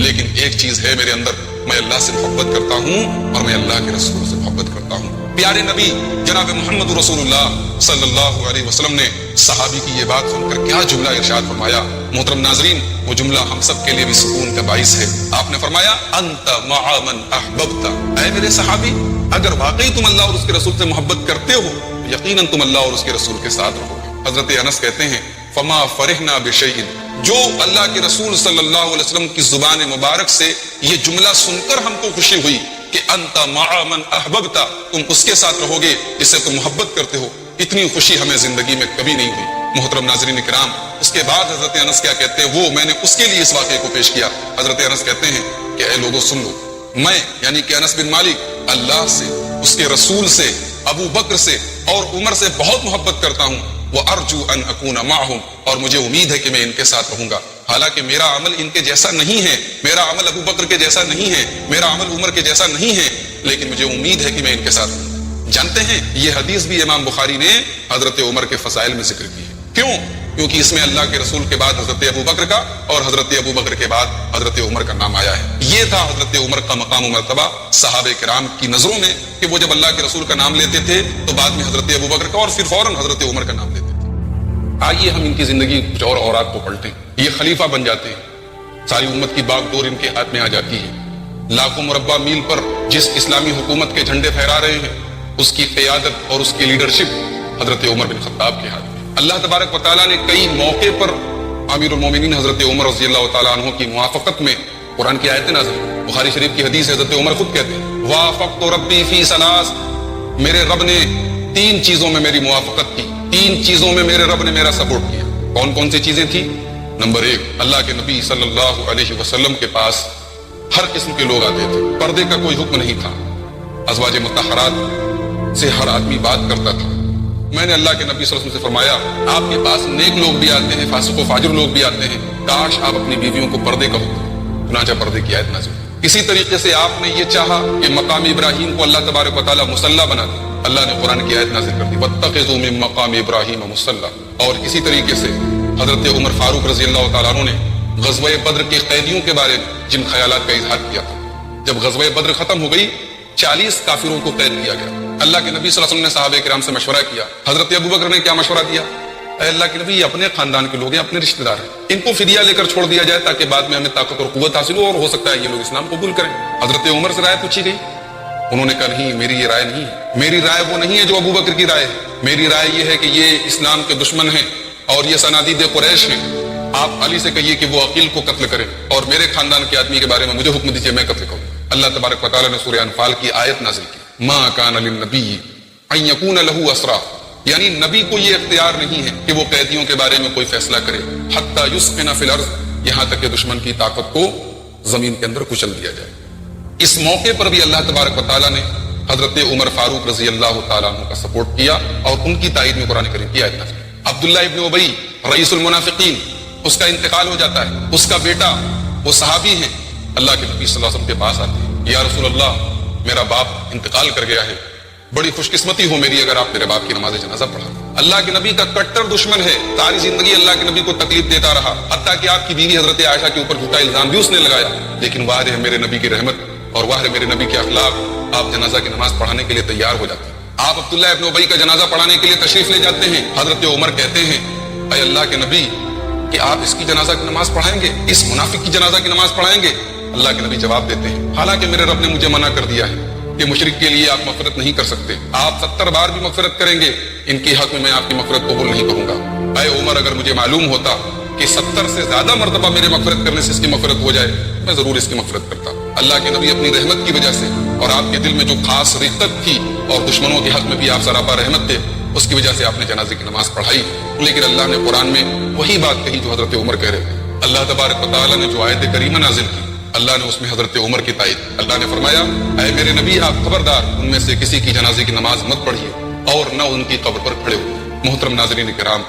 لیکن ایک چیز ہے میرے اندر، میں اللہ سے محبت کرتا ہوں اور میں اللہ کے رسول سے محبت کرتا ہوں۔ پیارے نبی جناب محمد رسول اللہ صلی اللہ علیہ وسلم نے صحابی کی یہ بات سن کر کیا جملہ ارشاد فرمایا۔ محترم ناظرین، وہ جملہ ہم سب کے لیے بھی سکون کا باعث ہے۔ آپ نے فرمایا انت مع من احببت، اے میرے صحابی اگر واقعی تم اللہ اور اس کے رسول سے محبت کرتے ہو تو یقیناً تم اللہ اور اس کے رسول کے ساتھ رہو گے۔ حضرت انس کہتے ہیں فما فرحنا بشیء، جو اللہ کے رسول صلی اللہ علیہ وسلم کی زبان مبارک سے یہ جملہ سن کر ہم کو خوشی ہوئی کہ انت مع من احببت، تم اس کے ساتھ رہو گے جس سے تم محبت کرتے ہو، اتنی خوشی ہمیں زندگی میں کبھی نہیں ہوئی۔ محترم ناظرین کرام، اس کے بعد حضرت انس کیا کہتے ہیں، وہ میں نے اس کے لیے اس واقعے کو پیش کیا۔ حضرت انس کہتے ہیں کہ اے لوگوں سن لو، میں یعنی کہ انس بن مالک اللہ سے، اس کے رسول سے، ابو بکر سے اور عمر سے بہت محبت کرتا ہوں، وارجو ان اکون معہم، اور مجھے امید ہے کہ میں ان کے ساتھ رہوں گا، حالانکہ میرا عمل ان کے جیسا نہیں ہے، میرا عمل ابو بکر کے جیسا نہیں ہے، میرا عمل عمر کے جیسا نہیں ہے، لیکن مجھے امید ہے کہ میں ان کے ساتھ ہوں۔ جانتے ہیں یہ حدیث بھی امام بخاری نے حضرت عمر کے فضائل میں ذکر کی ہے، کیوں؟ کیونکہ اس میں اللہ کے رسول کے بعد حضرت ابو بکر کا اور حضرت ابو بکر کے بعد حضرت عمر کا نام آیا ہے۔ یہ تھا حضرت عمر کا مقام و مرتبہ صحابہ کرام کی نظروں میں کہ وہ جب اللہ کے رسول کا نام لیتے تھے تو بعد میں حضرت ابو بکر کا اور پھر فوراً حضرت عمر کا نام لیتے تھے۔ آئیے ہم ان کی زندگی کچھ اور اوراق کو پلٹیں۔ یہ خلیفہ بن جاتے ہیں، ساری امت کی باغ ڈور ان کے ہاتھ میں آ جاتی ہے، لاکھوں مربع میل پر جس اسلامی حکومت کے جھنڈے پھہرا رہے ہیں اس کی قیادت اور اس کی لیڈرشپ حضرت عمر بن خطاب کے ہاتھ میں۔ اللہ تبارک و تعالیٰ نے کئی موقع پر امیر المومنین حضرت عمر رضی اللہ تعالیٰ عنہ کی موافقت میں قرآن کی آیتیں نازل ہوئی۔ بخاری شریف کی حدیث ہے، حضرت عمر خود کہتے ہیں وافقت ربی فی ثلاث، میرے رب نے تین چیزوں میں میری موافقت کی، تین چیزوں میں میرے رب نے میرا سپورٹ کیا۔ کون کون سی چیزیں تھیں؟ نمبر ایک، اللہ کے نبی صلی اللہ علیہ وسلم کے پاس ہر قسم کے لوگ آتے تھے، پردے کا کوئی حکم نہیں تھا، ازواج مطہرات سے ہر آدمی بات کرتا تھا۔ میں نے اللہ کے نبی صلی اللہ علیہ وسلم سے فرمایا آپ کے پاس نیک لوگ بھی آتے ہیں، فاسق و فاجر لوگ بھی آتے ہیں، کاش آپ اپنی بیویوں کو پردے کا حکم دیں۔ چنانچہ پردے کی آیت نازل ہوئی۔ اسی طریقے سے آپ نے یہ چاہا کہ مقام ابراہیم کو اللہ تبارک و تعالیٰ مصلی بنا دے، اللہ نے قرآن کی آیت نازل کر دی واتخذوا من مقام ابراہیم مصلی۔ اور اسی طریقے سے حضرت عمر فاروق رضی اللہ تعالیٰ عنہ نے غزوہ بدر کے قیدیوں کے بارے میں جن خیالات کا اظہار کیا تھا، جب غزوہ بدر ختم ہو گئی 40 کافروں کو قید کیا گیا، اللہ کے نبی صلی اللہ علیہ وسلم نے صحابہ کرام سے مشورہ کیا۔ حضرت ابو بکر نے کیا مشورہ دیا؟ اے اللہ کے نبی، یہ اپنے خاندان کے لوگ ہیں، اپنے رشتہ دار ہیں، ان کو فدیہ لے کر چھوڑ دیا جائے تاکہ بعد میں ہمیں طاقت اور قوت حاصل ہو اور ہو سکتا ہے یہ لوگ اسلام قبول کریں۔ حضرت عمر سے رائے پوچھی گئی، انہوں نے کہا نہیں، میری یہ رائے نہیں ہے، میری رائے وہ نہیں ہے جو ابو بکر کی رائے ہے، میری رائے یہ ہے کہ یہ اسلام کے دشمن ہیں اور یہ صنادید قریش ہیں، آپ علی سے کہیے کہ وہ عقیل کو قتل کریں اور میرے خاندان کے آدمی کے بارے میں مجھے حکم دیجیے، میں قتل کروں۔ اللہ تبارک و تعالیٰ نے سورہ انفال کی آیت نازل کی ما کان للنبی ان یکون له اسرا، یعنی نبی کو یہ اختیار نہیں ہے کہ وہ قیدیوں کے بارے میں کوئی فیصلہ کرے، حتی یسقن فی الارض، یہاں تک کہ دشمن کی طاقت کو زمین کے اندر کچل دیا جائے۔ اس موقع پر بھی اللہ تبارک و تعالیٰ نے حضرت عمر فاروق رضی اللہ تعالیٰ عنہ کا سپورٹ کیا اور ان کی تائید میں قرآن کریم کی آیت نازل کی۔ عبداللہ ابن ابی رئیس المنافقین، اس کا انتقال ہو جاتا ہے، اس کا بیٹا، وہ صحابی ہیں، اللہ کے نبی صلی اللہ علیہ وسلم کے پاس آتے ہیں، یا رسول اللہ میرا باپ انتقال کر گیا ہے، بڑی خوش قسمتی ہو میری اگر آپ میرے باپ کی نماز جنازہ پڑھا۔ اللہ کے نبی کا کٹر دشمن ہے، ساری زندگی اللہ کے نبی کو تکلیف دیتا رہا، حتیٰ کہ آپ کی بیوی حضرت عائشہ کے اوپر جھوٹا الزام بھی اس نے لگایا، لیکن واہ ہے میرے نبی کی رحمت اور واہ ہے میرے نبی کے اخلاق، آپ جنازہ کی نماز پڑھانے کے لیے تیار ہو جاتے ہیں۔ آپ عبداللہ ابن ابی کا جنازہ پڑھانے کے لیے تشریف لے جاتے ہیں، حضرت عمر کہتے ہیں اے اللہ کے نبی کہ آپ اس کی جنازہ کی نماز پڑھائیں گے، اس منافق کی جنازہ کی نماز پڑھائیں گے؟ اللہ کے نبی جواب دیتے ہیں حالانکہ میرے رب نے مجھے منع کر دیا ہے کہ مشرک کے لیے آپ مغفرت نہیں کر سکتے، آپ 70 بار بھی مغفرت کریں گے، ان کی حق میں آپ کی مغفرت قبول نہیں کروں گا۔ اے عمر اگر مجھے معلوم ہوتا کہ 70 سے زیادہ مرتبہ میرے مغفرت کرنے سے اس کی مغفرت ہو جائے میں ضرور اس کی مغفرت کرتا۔ اللہ کے نبی اپنی رحمت کی وجہ سے اور آپ کے دل میں جو خاص رقت تھی اور دشمنوں کے حق میں بھی آپ سراپا رحمت تھے، اس کی وجہ سے آپ نے جنازے کی نماز پڑھائی۔ لیکن اللہ نے قرآن میں وہی بات کہی جو حضرت عمر کہہ رہے تھے۔ اللہ تبارک و تعالیٰ نے جو آیت کریمہ نازل کی، اللہ نے اس میں حضرت عمر کی تائید، اللہ نے فرمایا اے میرے نبی آپ خبردار ان میں سے کسی کی جنازے کی نماز مت پڑھیے اور نہ ان کی قبر پر کھڑے ہو۔ محترم ناظرین کرام،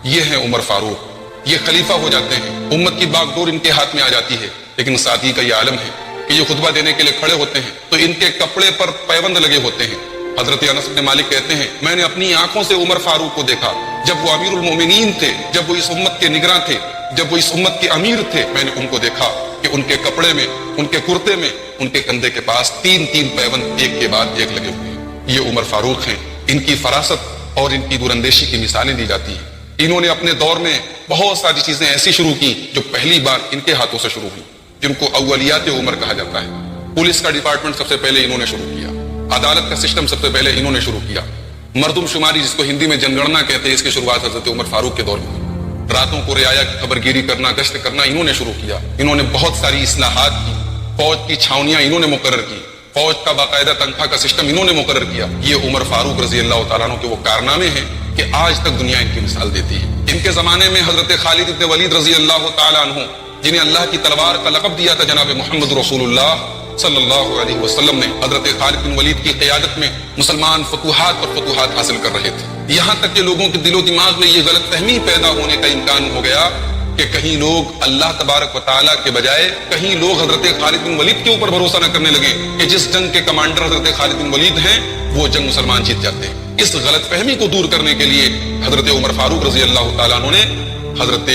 یہ ہیں عمر فاروق، یہ خلیفہ ہو جاتے ہیں، امت کی باغ ڈور ان کے ہاتھ میں آ جاتی ہے، لیکن ساتھ ہی کا یہ عالم ہے کہ یہ خطبہ دینے کے لیے کھڑے ہوتے ہیں تو ان کے کپڑے پر پیبند لگے ہوتے ہیں۔ حضرت انس بن مالک کہتے ہیں میں نے اپنی آنکھوں سے عمر فاروق کو دیکھا جب وہ امیر المومنین تھے، جب وہ اس امت کے نگراں تھے، جب وہ اس امت کے امیر تھے، میں نے ان کو دیکھا کہ ان کے کپڑے میں، ان کے کرتے میں، ان کے کندھے کے پاس 3 پیبند ایک کے بعد ایک لگے ہوئے ہیں۔ یہ عمر فاروق ہیں، ان کی فراست اور ان کی دوراندیشی کی مثالیں دی جاتی ہیں۔ انہوں نے اپنے دور میں بہت ساری چیزیں ایسی شروع کی جو پہلی بار ان کے ہاتھوں سے شروع ہوئی، جن کو اولیات عمر کہا جاتا ہے۔ پولیس کا ڈپارٹمنٹ سب سے پہلے انہوں نے شروع کیا، عدالت کا سسٹم سب سے پہلے انہوں نے شروع کیا، مردم شماری جس کو ہندی میں جن گننا کہتے ہیں اس کی شروعات حضرت عمر فاروق کے دور میں ہوئی۔ راتوں کو رعایا کی خبر گیری کرنا، گشت کرنا انہوں نے شروع کیا۔ انہوں نے بہت ساری اصلاحات کی، فوج کی چھاونیاں انہوں نے مقرر کی، فوج کا باقاعدہ تنخواہ کا سسٹم انہوں نے مقرر کیا۔ یہ عمر فاروق رضی اللہ تعالیٰ عنہ کے وہ کارنامے ہیں کہ آج تک دنیا ان کی مثال دیتی ہے۔ ان کے زمانے میں حضرت خالد بن ولید رضی اللہ تعالیٰ عنہ، جنہیں اللہ کی تلوار کا لقب دیا تھا جناب محمد رسول اللہ صلی اللہ علیہ وسلم نے، حضرت خالد بن ولید کی قیادت میں مسلمان فتوحات پر فتوحات حاصل کر رہے تھے، یہاں تک کہ لوگوں کے دل و دماغ میں یہ غلط فہمی پیدا ہونے کا امکان ہو گیا کہ کہیں لوگ اللہ تبارک و تعالیٰ کے بجائے کہیں لوگ حضرت خالد بن ولید کے اوپر بھروسہ نہ کرنے لگے کہ جس جنگ کے کمانڈر حضرت خالد بن ولید ہیں وہ جنگ مسلمان جیت جاتے ہیں۔ اس غلط فہمی کو دور کرنے کے لیے حضرت عمر فاروق رضی اللہ تعالیٰ عنہ نے حضرت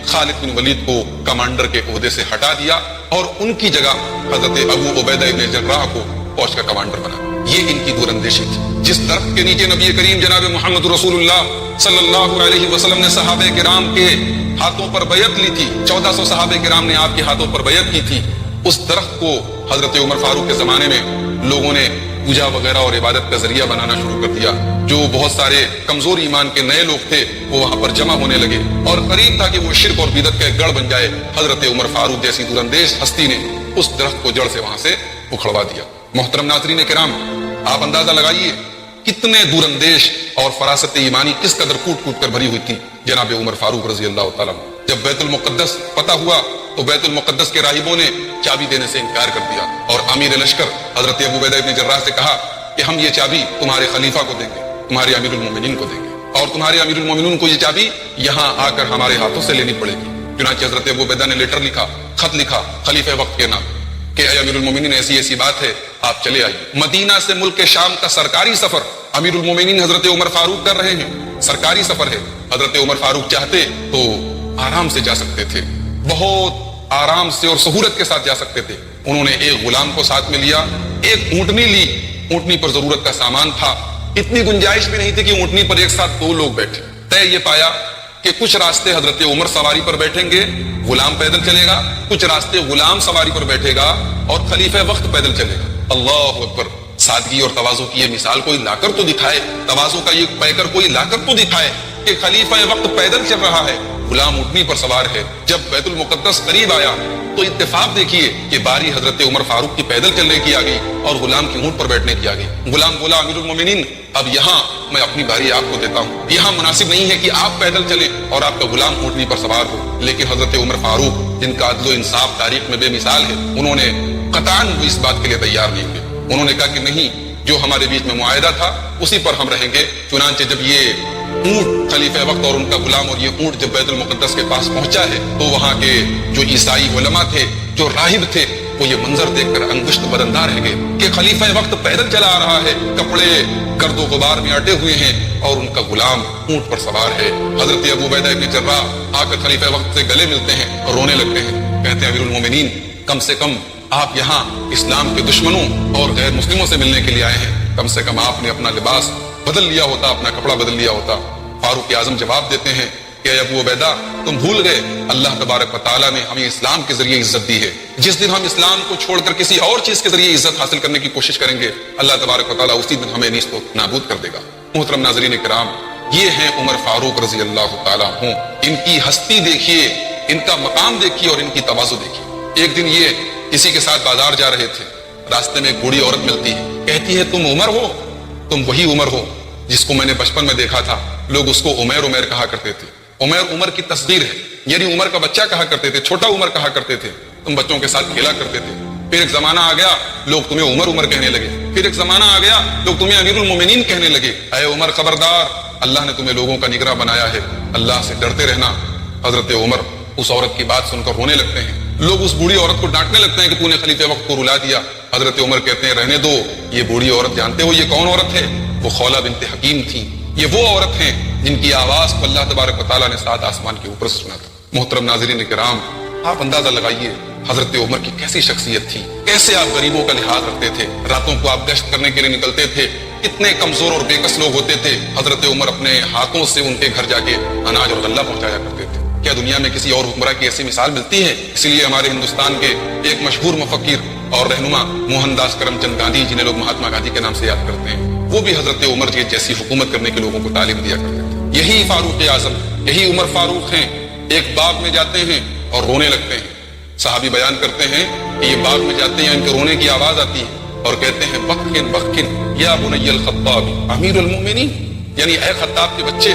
خالد بن ولید کو کمانڈر کے عہدے سے ہٹا دیا اور ان کی جگہ حضرت ابو عبیدہ ابن جراح کو فوج کا کمانڈر بنا۔ یہ ان کی دور اندیشی تھی۔ جس درخت کے نیچے نبی کریم جناب محمد رسول اللہ صلی اللہ علیہ وسلم نے صحابہ کرام کے ہاتھوں پر بیعت لی تھی، 1400 صحابہ کرام نے آپ کے ہاتھوں پر بیعت کی تھی، اس درخت کو حضرت عمر فاروق کے زمانے میں لوگوں نے پوجا وغیرہ اور عبادت کا ذریعہ بنانا شروع کر دیا۔ جو بہت سارے کمزور ایمان کے نئے لوگ تھے وہ وہاں پر جمع ہونے لگے اور قریب تھا کہ وہ شرک اور بدعت کا ایک گڑھ بن جائے۔ حضرت عمر فاروق جیسی دور اندیش ہستی نے اس درخت کو جڑ سے وہاں سے اکھڑوا دیا۔ محترم ناظرین کرام، آپ اندازہ لگائیے کتنے دور اندیش اور فراست ایمانی کس قدر کوٹ کوٹ کر بھری ہوئی تھی جناب عمر فاروق رضی اللہ تعالیٰ عنہ۔ جب بیت المقدس فتح ہوا تو بیت المقدس کے راہبوں نے چابی دینے سے انکار کر دیا اور امیر لشکر حضرت ابو عبیدہ ابن جراح سے کہا کہ ہم یہ چابی تمہارے خلیفہ کو دیں گے، تمہارے امیر المومنین کو دیں گے، اور تمہارے امیر المومنین کو یہ چابی یہاں آ کر ہمارے ہاتھوں سے لینی پڑے گی۔ چنانچہ حضرت ابو عبیدہ نے لیٹر لکھا، خط لکھا خلیفہ وقت کے نام کہ اے امیر المومنین ایسی ایسی بات ہے، آپ چلے آئیے۔ مدینہ سے ملک شام کا سرکاری سفر امیر المومنین حضرت عمر فاروق کر رہے ہیں، سرکاری سفر ہے۔ حضرت عمر فاروق چاہتے تو آرام سے جا سکتے تھے، بہت آرام سے اور سہولت کے ساتھ جا سکتے تھے۔ انہوں نے ایک غلام کو ساتھ میں لیا، ایک اونٹنی لی، اونٹنی پر ضرورت کا سامان تھا، اتنی گنجائش بھی نہیں تھی کہ اونٹنی پر ایک ساتھ 2 لوگ بیٹھے۔ طے یہ پایا کہ کچھ راستے حضرت عمر سواری پر بیٹھیں گے، غلام پیدل چلے گا، کچھ راستے غلام سواری پر بیٹھے گا اور خلیفہ وقت پیدل چلے گا۔ اللہ اکبر! سادگی اور تواضع کی یہ مثال کوئی لا کر تو دکھائے، تواضع کا یہ پیکر کوئی لا کر تو دکھائے کہ خلیفہ وقت پیدل چل رہا ہے، غلام اونٹنی پر سوار ہے۔ جب بیت المقدس قریب آیا تو اتفاق دیکھیے کہ باری حضرت عمر فاروق کی پیدل چلنے کی آ گئی اور غلام کی اونٹ پر بیٹھنے کی آ گئی۔ غلام بولا امیر المومنین اب یہاں میں اپنی باری آپ کو دیتا ہوں، یہاں مناسب نہیں ہے کہ آپ پیدل چلیں اور آپ کا غلام اونٹنی پر سوار ہو۔ لیکن حضرت عمر فاروق جن کا عدل و انصاف تاریخ میں بے مثال ہے، انہوں نے قطعاً اس بات کے لیے تیار نہیں ہوئے۔ انہوں نے کہا کہ نہیں، جو ہمارے بیچ میں معاہدہ تھا اسی پر ہم رہیں گے۔ چنانچہ جب یہ اونٹ خلیفہ وقت اور ان کا غلام اور یہ اونٹ جب بیت المقدس کے پاس پہنچا ہے تو وہاں کے جو عیسائی علماء تھے، جو راہب تھے، وہ یہ منظر دیکھ کر انگشت بدندار رہ گئے کہ خلیفہ وقت پیدل چلا آ رہا ہے، کپڑے گرد و غبار میں اٹے ہوئے ہیں اور ان کا غلام اونٹ پر سوار ہے۔ حضرت ابو عبیدہ ابن جراح آ کر خلیفہ وقت سے گلے ملتے ہیں اور رونے لگتے ہیں، کہتے ہیں امیر المومنین کم سے کم آپ یہاں اسلام کے دشمنوں اور غیر مسلموں سے ملنے کے لیے آئے ہیں، کم سے کم آپ نے اپنا لباس بدل لیا ہوتا، اپنا کپڑا بدل لیا ہوتا۔ فاروق اعظم جواب دیتے ہیں کہ اے ابو عبیدہ تم بھول گئے، اللہ تبارک و تعالیٰ نے ہمیں اسلام کے ذریعے عزت دی ہے، جس دن ہم اسلام کو چھوڑ کر کسی اور چیز کے ذریعے عزت حاصل کرنے کی کوشش کریں گے اللہ تبارک و تعالیٰ اسی دن ہمیں نیست و نابود کر دے گا۔ محترم ناظرین کرام، یہ ہیں عمر فاروق رضی اللہ تعالیٰ عنہ، ان کی ہستی دیکھیے، ان کا مقام دیکھیے اور ان کی تواضع دیکھیے۔ ایک دن یہ کسی کے ساتھ بازار جا رہے تھے، راستے میں ایک بوڑھی عورت ملتی ہے، کہتی ہے تم عمر ہو، تم وہی عمر ہو جس کو میں نے بچپن میں دیکھا تھا، لوگ اس کو عمیر عمیر کہا کرتے تھے، عمیر عمر کی تصغیر ہے، یعنی عمر کا بچہ کہا کرتے تھے، چھوٹا عمر کہا کرتے تھے، تم بچوں کے ساتھ کھیلا کرتے تھے۔ پھر ایک زمانہ آ گیا لوگ تمہیں عمر عمر کہنے لگے، پھر ایک زمانہ آ گیا لوگ تمہیں امیر المومنین کہنے لگے۔ اے عمر خبردار، اللہ نے تمہیں لوگوں کا نگراں بنایا ہے، اللہ سے ڈرتے رہنا۔ حضرت عمر اس عورت کی بات سن کر رونے لگتے ہیں، لوگ اس بوڑھی عورت کو ڈانٹنے لگتے ہیں کہ تو نے خلیفہ وقت کو رلا دیا۔ حضرت عمر کہتے ہیں رہنے دو، یہ بوڑھی عورت جانتے ہو یہ کون عورت ہے؟ وہ خولہ بنت حکیم تھی، یہ وہ عورت ہیں جن کی آواز کو اللہ تبارک و تعالیٰ نے سات آسمان کے اوپر سنا تھا۔ محترم ناظرین کرام، آپ اندازہ لگائیے حضرت عمر کی کیسی شخصیت تھی، کیسے آپ غریبوں کا لحاظ رکھتے تھے، راتوں کو آپ گشت کرنے کے لیے نکلتے تھے، کتنے کمزور اور بے کس لوگ ہوتے تھے، حضرت عمر اپنے ہاتھوں سے ان کے گھر جا کے اناج اور غلہ پہنچایا کرتے تھے۔ کیا دنیا میں کسی اور حکمراں کی ایسی مثال ملتی ہے؟ اس لیے ہمارے ہندوستان کے ایک مشہور مفکر اور رہنما موہن داس کرم چند گاندھی، جنہیں لوگ مہاتما گاندھی کے نام سے یاد کرتے ہیں، وہ بھی حضرت عمر جیسی حکومت کرنے کے لوگوں کو تعلیم دیا کرتے تھے۔ یہی فاروق اعظم، یہی عمر فاروق ہیں، ایک باغ میں جاتے ہیں اور رونے لگتے ہیں۔ صحابی بیان کرتے ہیں کہ یہ باغ میں جاتے ہیں، ان کے رونے کی آواز آتی ہے اور کہتے ہیں بخن بخن یا بنی الخطاب امیر المومنین، یعنی اے خطاب کے بچے،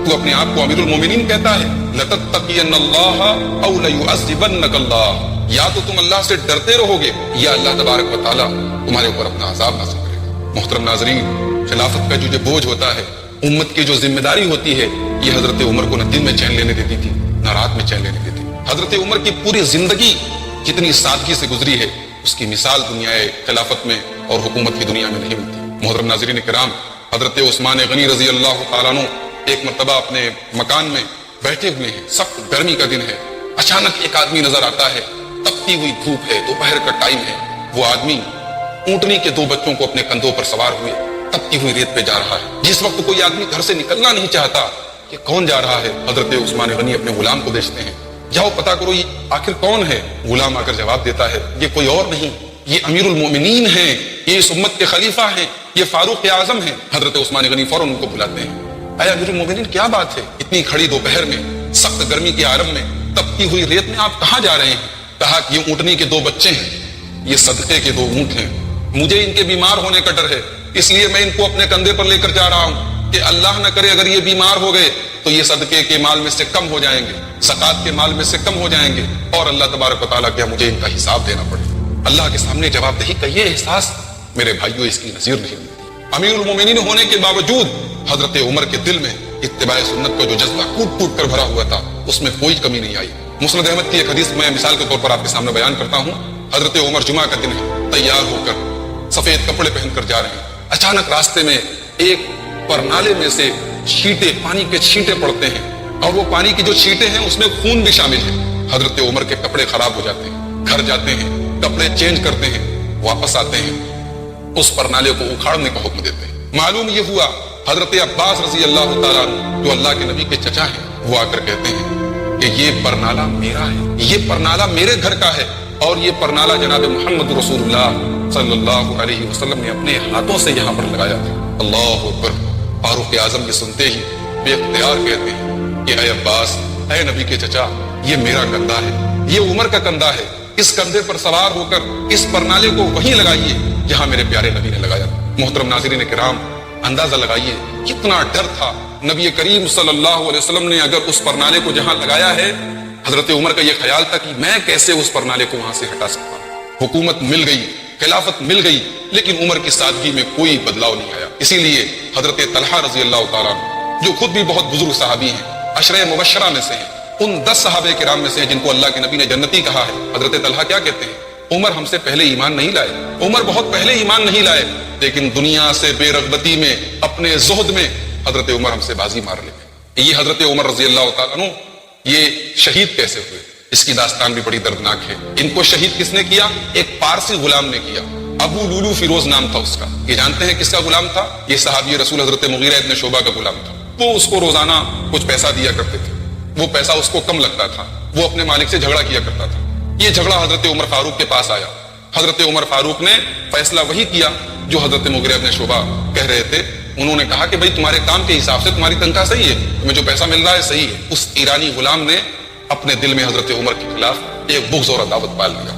تو اپنے آپ کو امیر المومنین کہتا ہے، لتتقین اللہ او لیعذبنک اللہ، یا تو تم اللہ سے ڈرتے رہو گے یا اللہ تبارک و تعالیٰ تمہارے اوپر اپنا عذاب نازل کرے گا۔ محترم ناظرین، خلافت کا جو بوجھ ہوتا ہے، امت کی جو ذمہ داری ہوتی ہے، یہ حضرت عمر کو نہ دن میں چین لینے دیتی تھی نہ رات میں چین لینے دیتی۔ حضرت عمر کی پوری زندگی جتنی سادگی سے گزری ہے، اس کی مثال دنیا خلافت میں اور حکومت کی دنیا میں نہیں ملتی۔ محترم ناظرین کرام، حضرت عثمان غنی رضی اللہ تعالیٰ عنہ ایک مرتبہ اپنے مکان میں بیٹھے ہوئے ہیں، سخت گرمی کا دن ہے، اچانک ایک آدمی نظر آتا ہے، تپتی ہوئی دھوپ ہے، دوپہر کا ٹائم ہے، وہ آدمی اونٹنی کے 2 بچوں کو اپنے کندھوں پر سوار ہوئے تپتی ہوئی ریت پہ جا رہا ہے۔ جس وقت کوئی آدمی گھر سے نکلنا نہیں چاہتا کہ کون جا رہا ہے، حضرت عثمان غنی اپنے غلام کو بھیجتے ہیں، جاؤ پتا کرو یہ آخر کون ہے۔ غلام آ کر جواب دیتا ہے یہ کوئی اور نہیں، یہ امیر المومنین ہیں، یہ اس امت کے خلیفہ ہیں، یہ فاروق اعظم ہیں۔ حضرت عثمان غنی فوراً ان کو بلاتے ہیں، اے امیر المومنین کیا بات ہے، اتنی کھڑی دوپہر میں، سخت گرمی کے عالم میں، تپتی ہوئی ریت میں آپ کہاں جا رہے ہیں؟ کہا کہ یہ اونٹنی کے 2 بچے ہیں، یہ صدقے کے 2 اونٹ ہیں، مجھے ان کے بیمار ہونے کا ڈر ہے، اس لیے میں ان کو اپنے کندھے پر لے کر جا رہا ہوں کہ اللہ نہ کرے اگر یہ بیمار ہو گئے تو یہ صدقے کے مال میں سے کم ہو جائیں گے، زکات کے مال میں سے کم ہو جائیں گے، اور اللہ تبارک و تعالیٰ کیا مجھے ان کا حساب دینا پڑے۔ اللہ کے سامنے جواب دہی کا یہ احساس میرے بھائیوں اس کی نظیر نہیں ملتی۔ امیر المومنین ہونے کے باوجود حضرت عمر کے دل میں اتباع سنت کا جو جذبہ ٹوٹ ٹوٹ کر بھرا ہوا تھا، اس میں کوئی کمی نہیں آئی۔ مسند احمد کی ایک حدیث میں مثال کے طور پر آپ کے سامنے بیان کرتا ہوں۔ حضرت عمر جمعہ کا دن ہے، تیار ہو کر سفید کپڑے پہن کر جا رہے ہیں، اچانک راستے میں ایک پرنالے میں سے چھینٹے، پانی کے چھینٹے پڑتے ہیں، اور وہ پانی کی جو چھینٹے ہیں اس میں خون بھی شامل ہے۔ حضرت عمر کے کپڑے خراب ہو جاتے ہیں، گھر جاتے ہیں، کپڑے چینج کرتے ہیں، واپس آتے ہیں، اس پرنالے کو اکھاڑنے کا حکم دیتے ہیں۔ معلوم یہ ہوا حضرت عباس رضی اللہ تعالیٰ عنہ جو اللہ کے نبی کے چچا ہیں، وہ آ کر کہتے ہیں کہ یہ پرنالہ میرا ہے، یہ پرنالہ میرے گھر کا ہے، اور یہ پرنالہ جناب محمد رسول اللہ صلی اللہ علیہ وسلم نے اپنے ہاتھوں سے یہاں پر لگایا تھا۔ اللہ اکبر۔ فاروق اعظم یہ سنتے ہی بے اختیار کہتے ہیں کہ اے عباس، اے نبی کے چچا، یہ میرا کندھا ہے، یہ عمر کا کندھا ہے، اس کندھے پر سوار ہو کر اس پرنالے کو وہیں لگائیے جہاں میرے پیارے نبی نے لگایا تھا۔ محترم ناظرین کرام، اندازہ لگائیے کتنا ڈر تھا نبی کریم صلی اللہ علیہ وسلم نے اگر اس پرنالے کو جہاں لگایا ہے، حضرت عمر کا یہ خیال تھا کہ میں کیسے اس پرنالے کو وہاں سے ہٹا سکتا ہوں۔ حکومت مل گئی، خلافت مل گئی، لیکن عمر کی سادگی میں کوئی بدلاؤ نہیں آیا۔ اسی لیے حضرت طلحہ رضی اللہ تعالیٰ عنہ، جو خود بھی بہت بزرگ صحابی ہیں، عشرہ مبشرہ میں سے ہیں، ان 10 صحابہ کرام میں سے ہیں جن کو اللہ کے نبی نے جنتی کہا ہے، حضرت طلحہ کیا کہتے ہیں؟ عمر ہم سے پہلے ایمان نہیں لائے، عمر بہت پہلے ایمان نہیں لائے، لیکن دنیا سے بے رغبتی میں، اپنے زہد میں حضرت عمر ہم سے بازی مار لے گئے۔ یہ حضرت عمر رضی اللہ تعالیٰ عنہ یہ شہید کیسے ہوئے، اس کی داستان بھی بڑی دردناک ہے۔ ان کو شہید کس نے کیا؟ ایک پارسی غلام نے کیا، ابو لولو فیروز نام تھا اس کا۔ یہ جانتے ہیں کس کا غلام تھا؟ یہ صحابی رسول حضرت مغیرہ ابن شعبہ کا غلام تھا۔ وہ اس کو روزانہ کچھ پیسہ دیا کرتے تھے، وہ پیسہ اس کو کم لگتا تھا، وہ اپنے مالک سے جھگڑا کیا کرتا تھا۔ یہ جھگڑا حضرت عمر فاروق کے پاس آیا، حضرت عمر فاروق نے فیصلہ وہی کیا جو حضرت مغیرہ ابن شعبہ کہہ رہے تھے۔ انہوں نے کہا کہ بھئی تمہارے کام کے حساب سے تمہاری تنخواہ صحیح ہے، تمہیں جو پیسہ مل رہا ہے صحیح ہے۔ اس ایرانی غلام نے اپنے دل میں حضرت عمر کے خلاف ایک بغض اور عداوت پال لیا،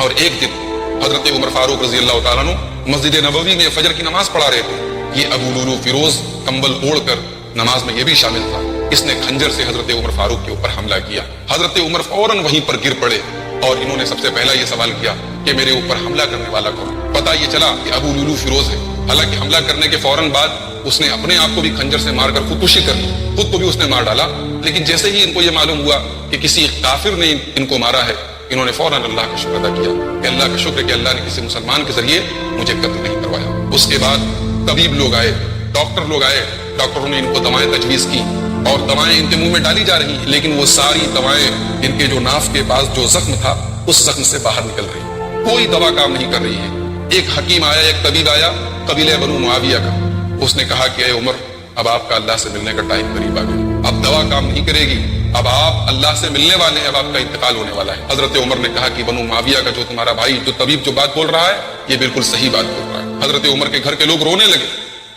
اور ایک دن حضرت عمر فاروق رضی اللہ تعالیٰ عنہ مسجد نبوی میں فجر کی نماز پڑھا رہے تھے۔ یہ ابو لولو فیروز کمبل اوڑھ کر نماز میں یہ بھی شامل تھا، اس نے کھنجر سے حضرت عمر فاروق کے اوپر حملہ کیا۔ حضرت عمر فوراً وہیں پر گر پڑے اور انہوں نے سب سے پہلا یہ سوال کیا کہ میرے اوپر حملہ کرنے والا کون؟ پتہ یہ چلا کہ ابو لولو فیروز ہے۔ حالانکہ حملہ کرنے کے فوراً بعد اس نے اپنے آپ کو بھی کھنجر سے مار کر خودکشی کر لی، خود کو بھی اس نے مار ڈالا، لیکن جیسے ہی ان کو یہ معلوم ہوا کہ کسی کافر نے ان کو مارا ہے، انہوں نے فوراً اللہ کا شکر ادا کیا کہ اللہ کا شکر کہ اللہ نے کسی مسلمان کے ذریعے مجھے قتل نہیں کروایا۔ اس کے بعد طبیب لوگ آئے، ڈاکٹر لوگ آئے، ڈاکٹروں نے ان کو دوائیں تجویز کی اور دوائیں ان کے منہ میں ڈالی جا رہی ہیں، لیکن وہ ساری دوائیں ان کے جو ناف کے پاس جو زخم تھا اس زخم سے باہر نکل رہی، کوئی دوا کام نہیں کر رہی ہے۔ ایک حکیم آیا، ایک طبیب آیا قبیلہ بنو معاویہ کا، اس نے کہا کہ اے عمر، اب آپ کا اللہ سے ملنے کا ٹائم قریب آ گیا، اب دوا کام نہیں کرے گی، اب آپ اللہ سے ملنے والے ہیں، اب آپ کا انتقال ہونے والا ہے۔ حضرت عمر نے کہا کہ بنو معاویہ کا جو تمہارا بھائی جو طبیب جو بات بول رہا ہے یہ بالکل صحیح بات بول رہا ہے۔ حضرت عمر کے گھر کے لوگ رونے لگے۔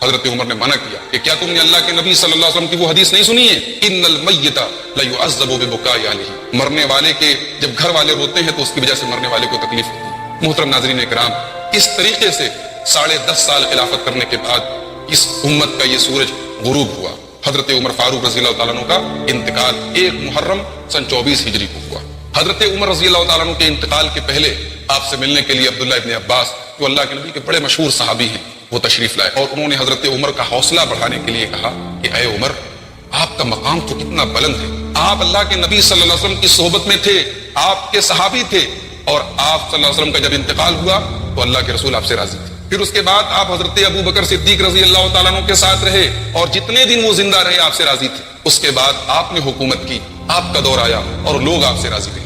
حضرت عمر نے منع کیا کہ کیا تم نے اللہ کے نبی صلی اللہ علیہ وسلم کی وہ حدیث نہیں سنی ہے، ان المیت لیعذب ببکاء اہلہ، مرنے والے کے جب گھر والے روتے ہیں تو اس کی وجہ سے مرنے والے کو تکلیف ہوتی ہے۔ محترم ناظرین کرام، اس طریقے سے 10.5 سال خلافت کرنے کے بعد اس امت کا یہ سورج غروب ہوا۔ حضرت عمر فاروق رضی اللہ تعالیٰ عنہ کا انتقال 1 محرم سن 24 ہجری کو ہوا۔ حضرت عمر رضی اللہ تعالیٰ عنہ کے انتقال کے پہلے آپ سے ملنے کے لیے عبداللہ ابن عباس جو اللہ کے نبی کے بڑے مشہور صحابی ہیں وہ تشریف لائے، اور انہوں نے حضرت عمر کا حوصلہ بڑھانے کے لیے کہا کہ اے عمر، آپ کا مقام تو کتنا بلند ہے، آپ اللہ کے نبی صلی اللہ علیہ وسلم کی صحبت میں تھے، آپ کے صحابی تھے، اور آپ صلی اللہ علیہ وسلم کا جب انتقال ہوا تو اللہ کے رسول آپ سے راضی تھے۔ پھر اس کے بعد آپ حضرت ابو بکر صدیق رضی اللہ تعالیٰ عنہ کے ساتھ رہے، اور جتنے دن وہ زندہ رہے آپ سے راضی تھے۔ اس کے بعد آپ نے حکومت کی، آپ کا دور آیا اور لوگ آپ سے راضی رہے۔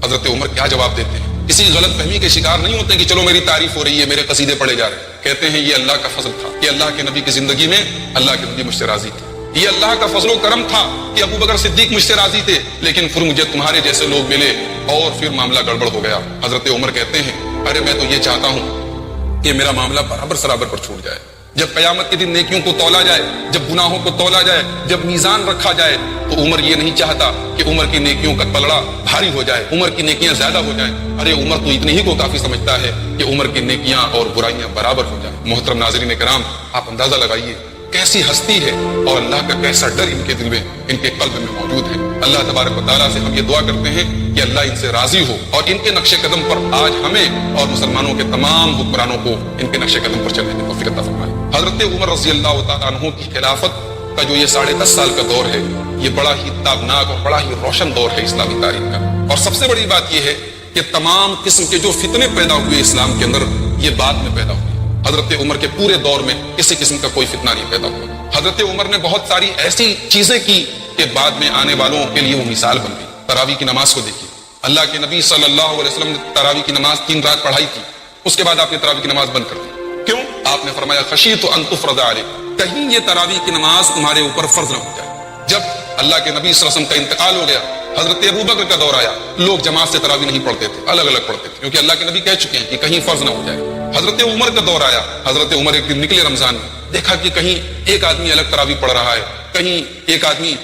حضرت عمر کیا جواب دیتے ہیں؟ کسی غلط فہمی کے شکار نہیں ہوتے کہ چلو میری تعریف ہو رہی ہے، میرے قصیدے پڑھے جا رہے ہیں۔ کہتے ہیں یہ اللہ کا فضل تھا کہ اللہ کے نبی کی زندگی میں اللہ کے نبی مجھ سے راضی تھے، یہ اللہ کا فضل و کرم تھا کہ ابو بکر صدیق مجھ سے راضی تھے، لیکن پھر مجھے تمہارے جیسے لوگ ملے اور پھر معاملہ گڑبڑ ہو گیا۔ حضرت عمر کہتے ہیں ارے میں تو یہ چاہتا ہوں کہ میرا معاملہ برابر سرابر پر چھوٹ جائے، جب قیامت کے دن نیکیوں کو تولا جائے، جب گناہوں کو تولا جائے، جب میزان رکھا جائے، تو عمر یہ نہیں چاہتا کہ عمر کی نیکیوں کا پلڑا بھاری ہو جائے، عمر کی نیکیاں زیادہ ہو جائیں۔ ارے عمر تو اتنے ہی کو کافی سمجھتا ہے کہ عمر کی نیکیاں اور برائیاں برابر ہو جائیں۔ محترم ناظرین کرام، آپ اندازہ لگائیے کیسی ہستی ہے اور اللہ کا کیسا ڈر ان کے دل میں، ان کے قلب میں موجود ہے۔ اللہ تبارک و تعالیٰ سے ہم یہ دعا کرتے ہیں کہ اللہ ان سے راضی ہو اور ان کے نقش قدم پر آج ہمیں اور مسلمانوں کے تمام حکمرانوں کو ان کے نقش قدم پر چلنے کی توفیق عطا فرمائے۔ حضرت عمر رضی اللہ تعالیٰ عنہ کی خلافت کا جو یہ 10.5 سال کا دور ہے، یہ بڑا ہی تابناک اور بڑا ہی روشن دور ہے اسلامی تاریخ کا، اور سب سے بڑی بات یہ ہے کہ تمام قسم کے جو فتنے پیدا ہوئے اسلام کے اندر یہ بعد میں پیدا ہوئے۔ حضرت عمر کے پورے دور میں کسی قسم کا کوئی فتنہ نہیں پیدا ہوا۔ حضرت عمر نے بہت ساری ایسی چیزیں کی کہ بعد میں آنے والوں کے لیے وہ مثال بن گئی۔ تراویح کی نماز کو دیکھیے، اللہ کے نبی صلی اللہ علیہ وسلم نے تراویح کی نماز 3 رات پڑھائی تھی، اس کے بعد آپ نے تراویح کی نماز بند کر دی۔ کیوں؟ آپ نے فرمایا خشیت ان تفرض علیکم، کہیں یہ تراویح کی نماز تمہارے اوپر فرض نہ ہو جائے۔ جب اللہ کے نبی صلی اللہ علیہ وسلم کا انتقال ہو گیا، حضرت ابو بکر کا دور آیا، لوگ جماعت سے تراویح نہیں پڑھتے تھے، الگ الگ پڑھتے تھے، کیونکہ اللہ کے نبی کہہ چکے ہیں کہ کہیں فرض نہ ہو جائے۔ حضرت عمر کا دور آیا، حضرت عمر ایک دن نکلے رمضان میں، دیکھا کہ کہیں ایک آدمی الگ تراویح پڑھ رہا ہے، کہیں ایک آدمی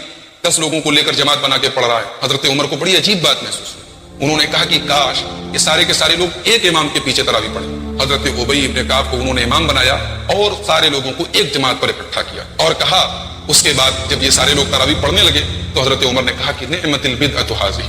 10 لوگوں کو لے کر جماعت بنا کے پڑھ رہا ہے۔ حضرت عمر کو بڑی عجیب بات محسوس ہوئی، انہوں نے کہا کہ کاش یہ سارے کے سارے لوگ ایک امام کے پیچھے تراویح پڑھیں۔ حضرت ابی ابن کعب کو انہوں نے امام بنایا اور سارے لوگوں کو ایک جماعت پر اکٹھا کیا، اور کہا اس کے بعد جب یہ سارے لوگ تراویح پڑھنے لگے تو حضرت عمر نے کہا کہ نعمت البدعۃ ھذہ،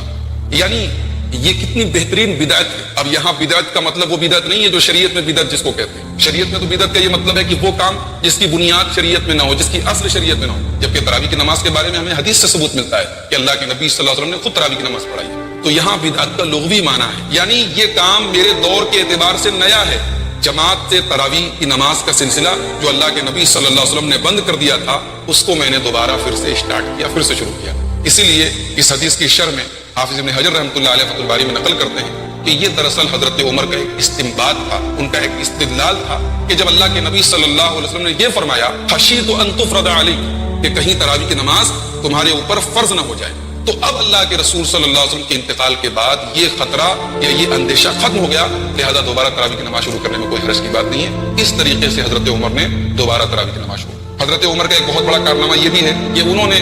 یعنی یہ کتنی بہترین بدعت ہے۔ اب یہاں بدعت کا مطلب وہ بدعت نہیں ہے جو شریعت میں بدعت جس کو کہتے ہیں۔ شریعت میں تو بدعت کا یہ مطلب ہے کہ وہ کام جس کی بنیاد شریعت میں نہ ہو، جس کی اصل شریعت میں نہ ہو۔ جبکہ تراویح کی نماز کے بارے میں ہمیں حدیث سے ثبوت ملتا ہے کہ اللہ کے نبی صلی اللہ علیہ وسلم نے خود تراویح کی نماز پڑھائی ہے۔ تو یہاں بدعت کا لغوی معنی ہے، یعنی یہ کام میرے دور کے اعتبار سے نیا ہے۔ جماعت سے تراویح کی نماز کا سلسلہ جو اللہ کے نبی صلی اللہ علیہ وسلم نے بند کر دیا تھا، اس کو میں نے دوبارہ پھر سے اسٹارٹ کیا، پھر سے شروع کیا۔ اسی لیے اس حدیث کی شرح میں حافظ ابن حجر رحمۃ اللہ علیہ فتح الباری میں نقل کرتے ہیں کہ یہ دراصل حضرت عمر کا ایک استنباط تھا، ان کا ایک استدلال تھا کہ جب اللہ کے نبی صلی اللہ علیہ وسلم نے یہ فرمایا خشیت ان تفرض علیکم، کہ کہیں تراویح کی نماز تمہارے اوپر فرض نہ ہو جائے، تو اب اللہ کے رسول صلی اللہ علیہ وسلم کے انتقال کے بعد یہ خطرہ یا یہ اندیشہ ختم ہو گیا، لہذا دوبارہ تراویح کی نماز شروع کرنے میں کوئی حرج کی بات نہیں ہے۔ اس طریقے سے حضرت عمر نے دوبارہ تراویح کی نماز شروع کی۔ حضرت عمر کا ایک بہت بڑا کارنامہ یہ بھی ہے کہ انہوں نے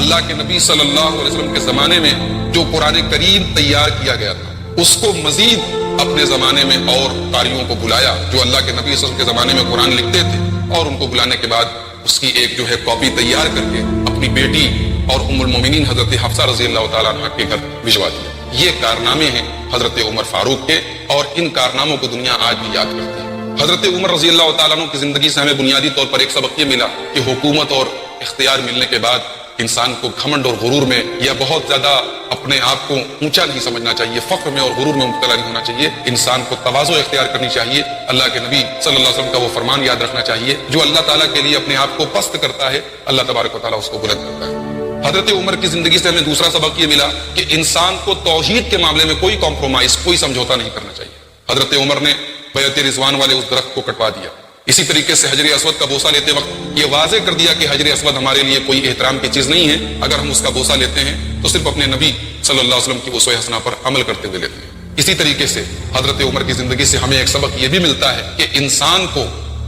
اللہ کے نبی صلی اللہ علیہ وسلم کے زمانے میں جو قرآن کریم تیار کیا گیا تھا اس کو مزید اپنے زمانے میں اور قاریوں کو بلایا جو اللہ کے نبی صلی اللہ علیہ وسلم کے زمانے میں قرآن لکھتے تھے، اور ان کو بلانے کے بعد اس کی ایک جو ہے کاپی تیار کر کے اپنی بیٹی اور ام المومنین حضرت حفصہ رضی اللہ تعالیٰ عنہ کے گھر بھجوا دیا۔ یہ کارنامے ہیں حضرت عمر فاروق کے، اور ان کارناموں کو دنیا آج بھی یاد کرتی ہے۔ حضرت عمر رضی اللہ تعالیٰ عنہ کی زندگی سے ہمیں بنیادی طور پر ایک سبق یہ ملا کہ حکومت اور اختیار ملنے کے بعد انسان کو گھمنڈ اور غرور میں یا بہت زیادہ اپنے آپ کو اونچا نہیں سمجھنا چاہیے، فخر میں اور غرور میں مبتلا نہیں ہونا چاہیے۔ انسان کو تواضع اختیار کرنی چاہیے، اللہ کے نبی صلی اللہ علیہ وسلم کا وہ فرمان یاد رکھنا چاہیے، جو اللہ تعالیٰ کے لیے اپنے آپ کو پست کرتا ہے اللہ تبارک و تعالیٰ اس کو بلند کرتا ہے۔ حضرت عمر کی زندگی سے ہمیں دوسرا سبق یہ ملا کہ انسان کو توحید کے معاملے میں کوئی کمپرومائز، کوئی سمجھوتا نہیں کرنا چاہیے۔ حضرت عمر نے بیعت رضوان والے اس درخت کو کٹوا دیا۔ اسی طریقے سے حجر اسود کا بوسہ لیتے وقت یہ واضح کر دیا کہ حجر اسود ہمارے لیے کوئی احترام کی چیز نہیں ہے، اگر ہم اس کا بوسہ لیتے ہیں تو صرف اپنے نبی صلی اللہ علیہ وسلم کی اسوہ حسنہ پر عمل کرتے ہوئے لیتے ہیں۔ اسی طریقے سے حضرت عمر کی زندگی سے ہمیں ایک سبق یہ بھی ملتا ہے کہ انسان کو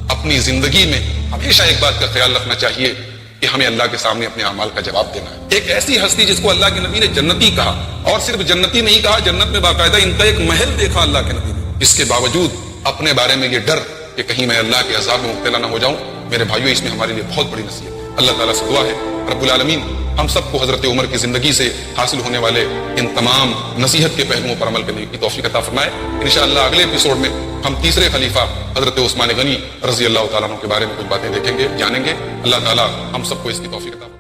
اپنی زندگی میں ہمیشہ ایک بات کا خیال رکھنا چاہیے کہ ہمیں اللہ کے سامنے اپنے اعمال کا جواب دینا ہے۔ ایک ایسی ہستی جس کو اللہ کے نبی نے جنتی کہا، اور صرف جنتی نہیں کہا، جنت میں باقاعدہ ان کا ایک محل دیکھا اللہ کے نبی نے، اس کے باوجود اپنے بارے میں یہ ڈر کہ کہیں میں اللہ کے عذاب میں مبتلا نہ ہو جاؤں۔ میرے بھائیو، اس میں ہمارے لیے بہت بڑی نصیحت ہے۔ اللہ تعالیٰ سے دعا ہے رب العالمین ہم سب کو حضرت عمر کی زندگی سے حاصل ہونے والے ان تمام نصیحت کے پہلوؤں پر عمل کرنے کی توفیق عطا فرمائے۔ انشاءاللہ اگلے ایپیسوڈ میں ہم تیسرے خلیفہ حضرت عثمان غنی رضی اللہ تعالیٰ عنہ کے بارے میں کچھ باتیں دیکھیں گے، جانیں گے۔ اللہ تعالیٰ ہم سب کو اس کی توفیق عطا فرمائے۔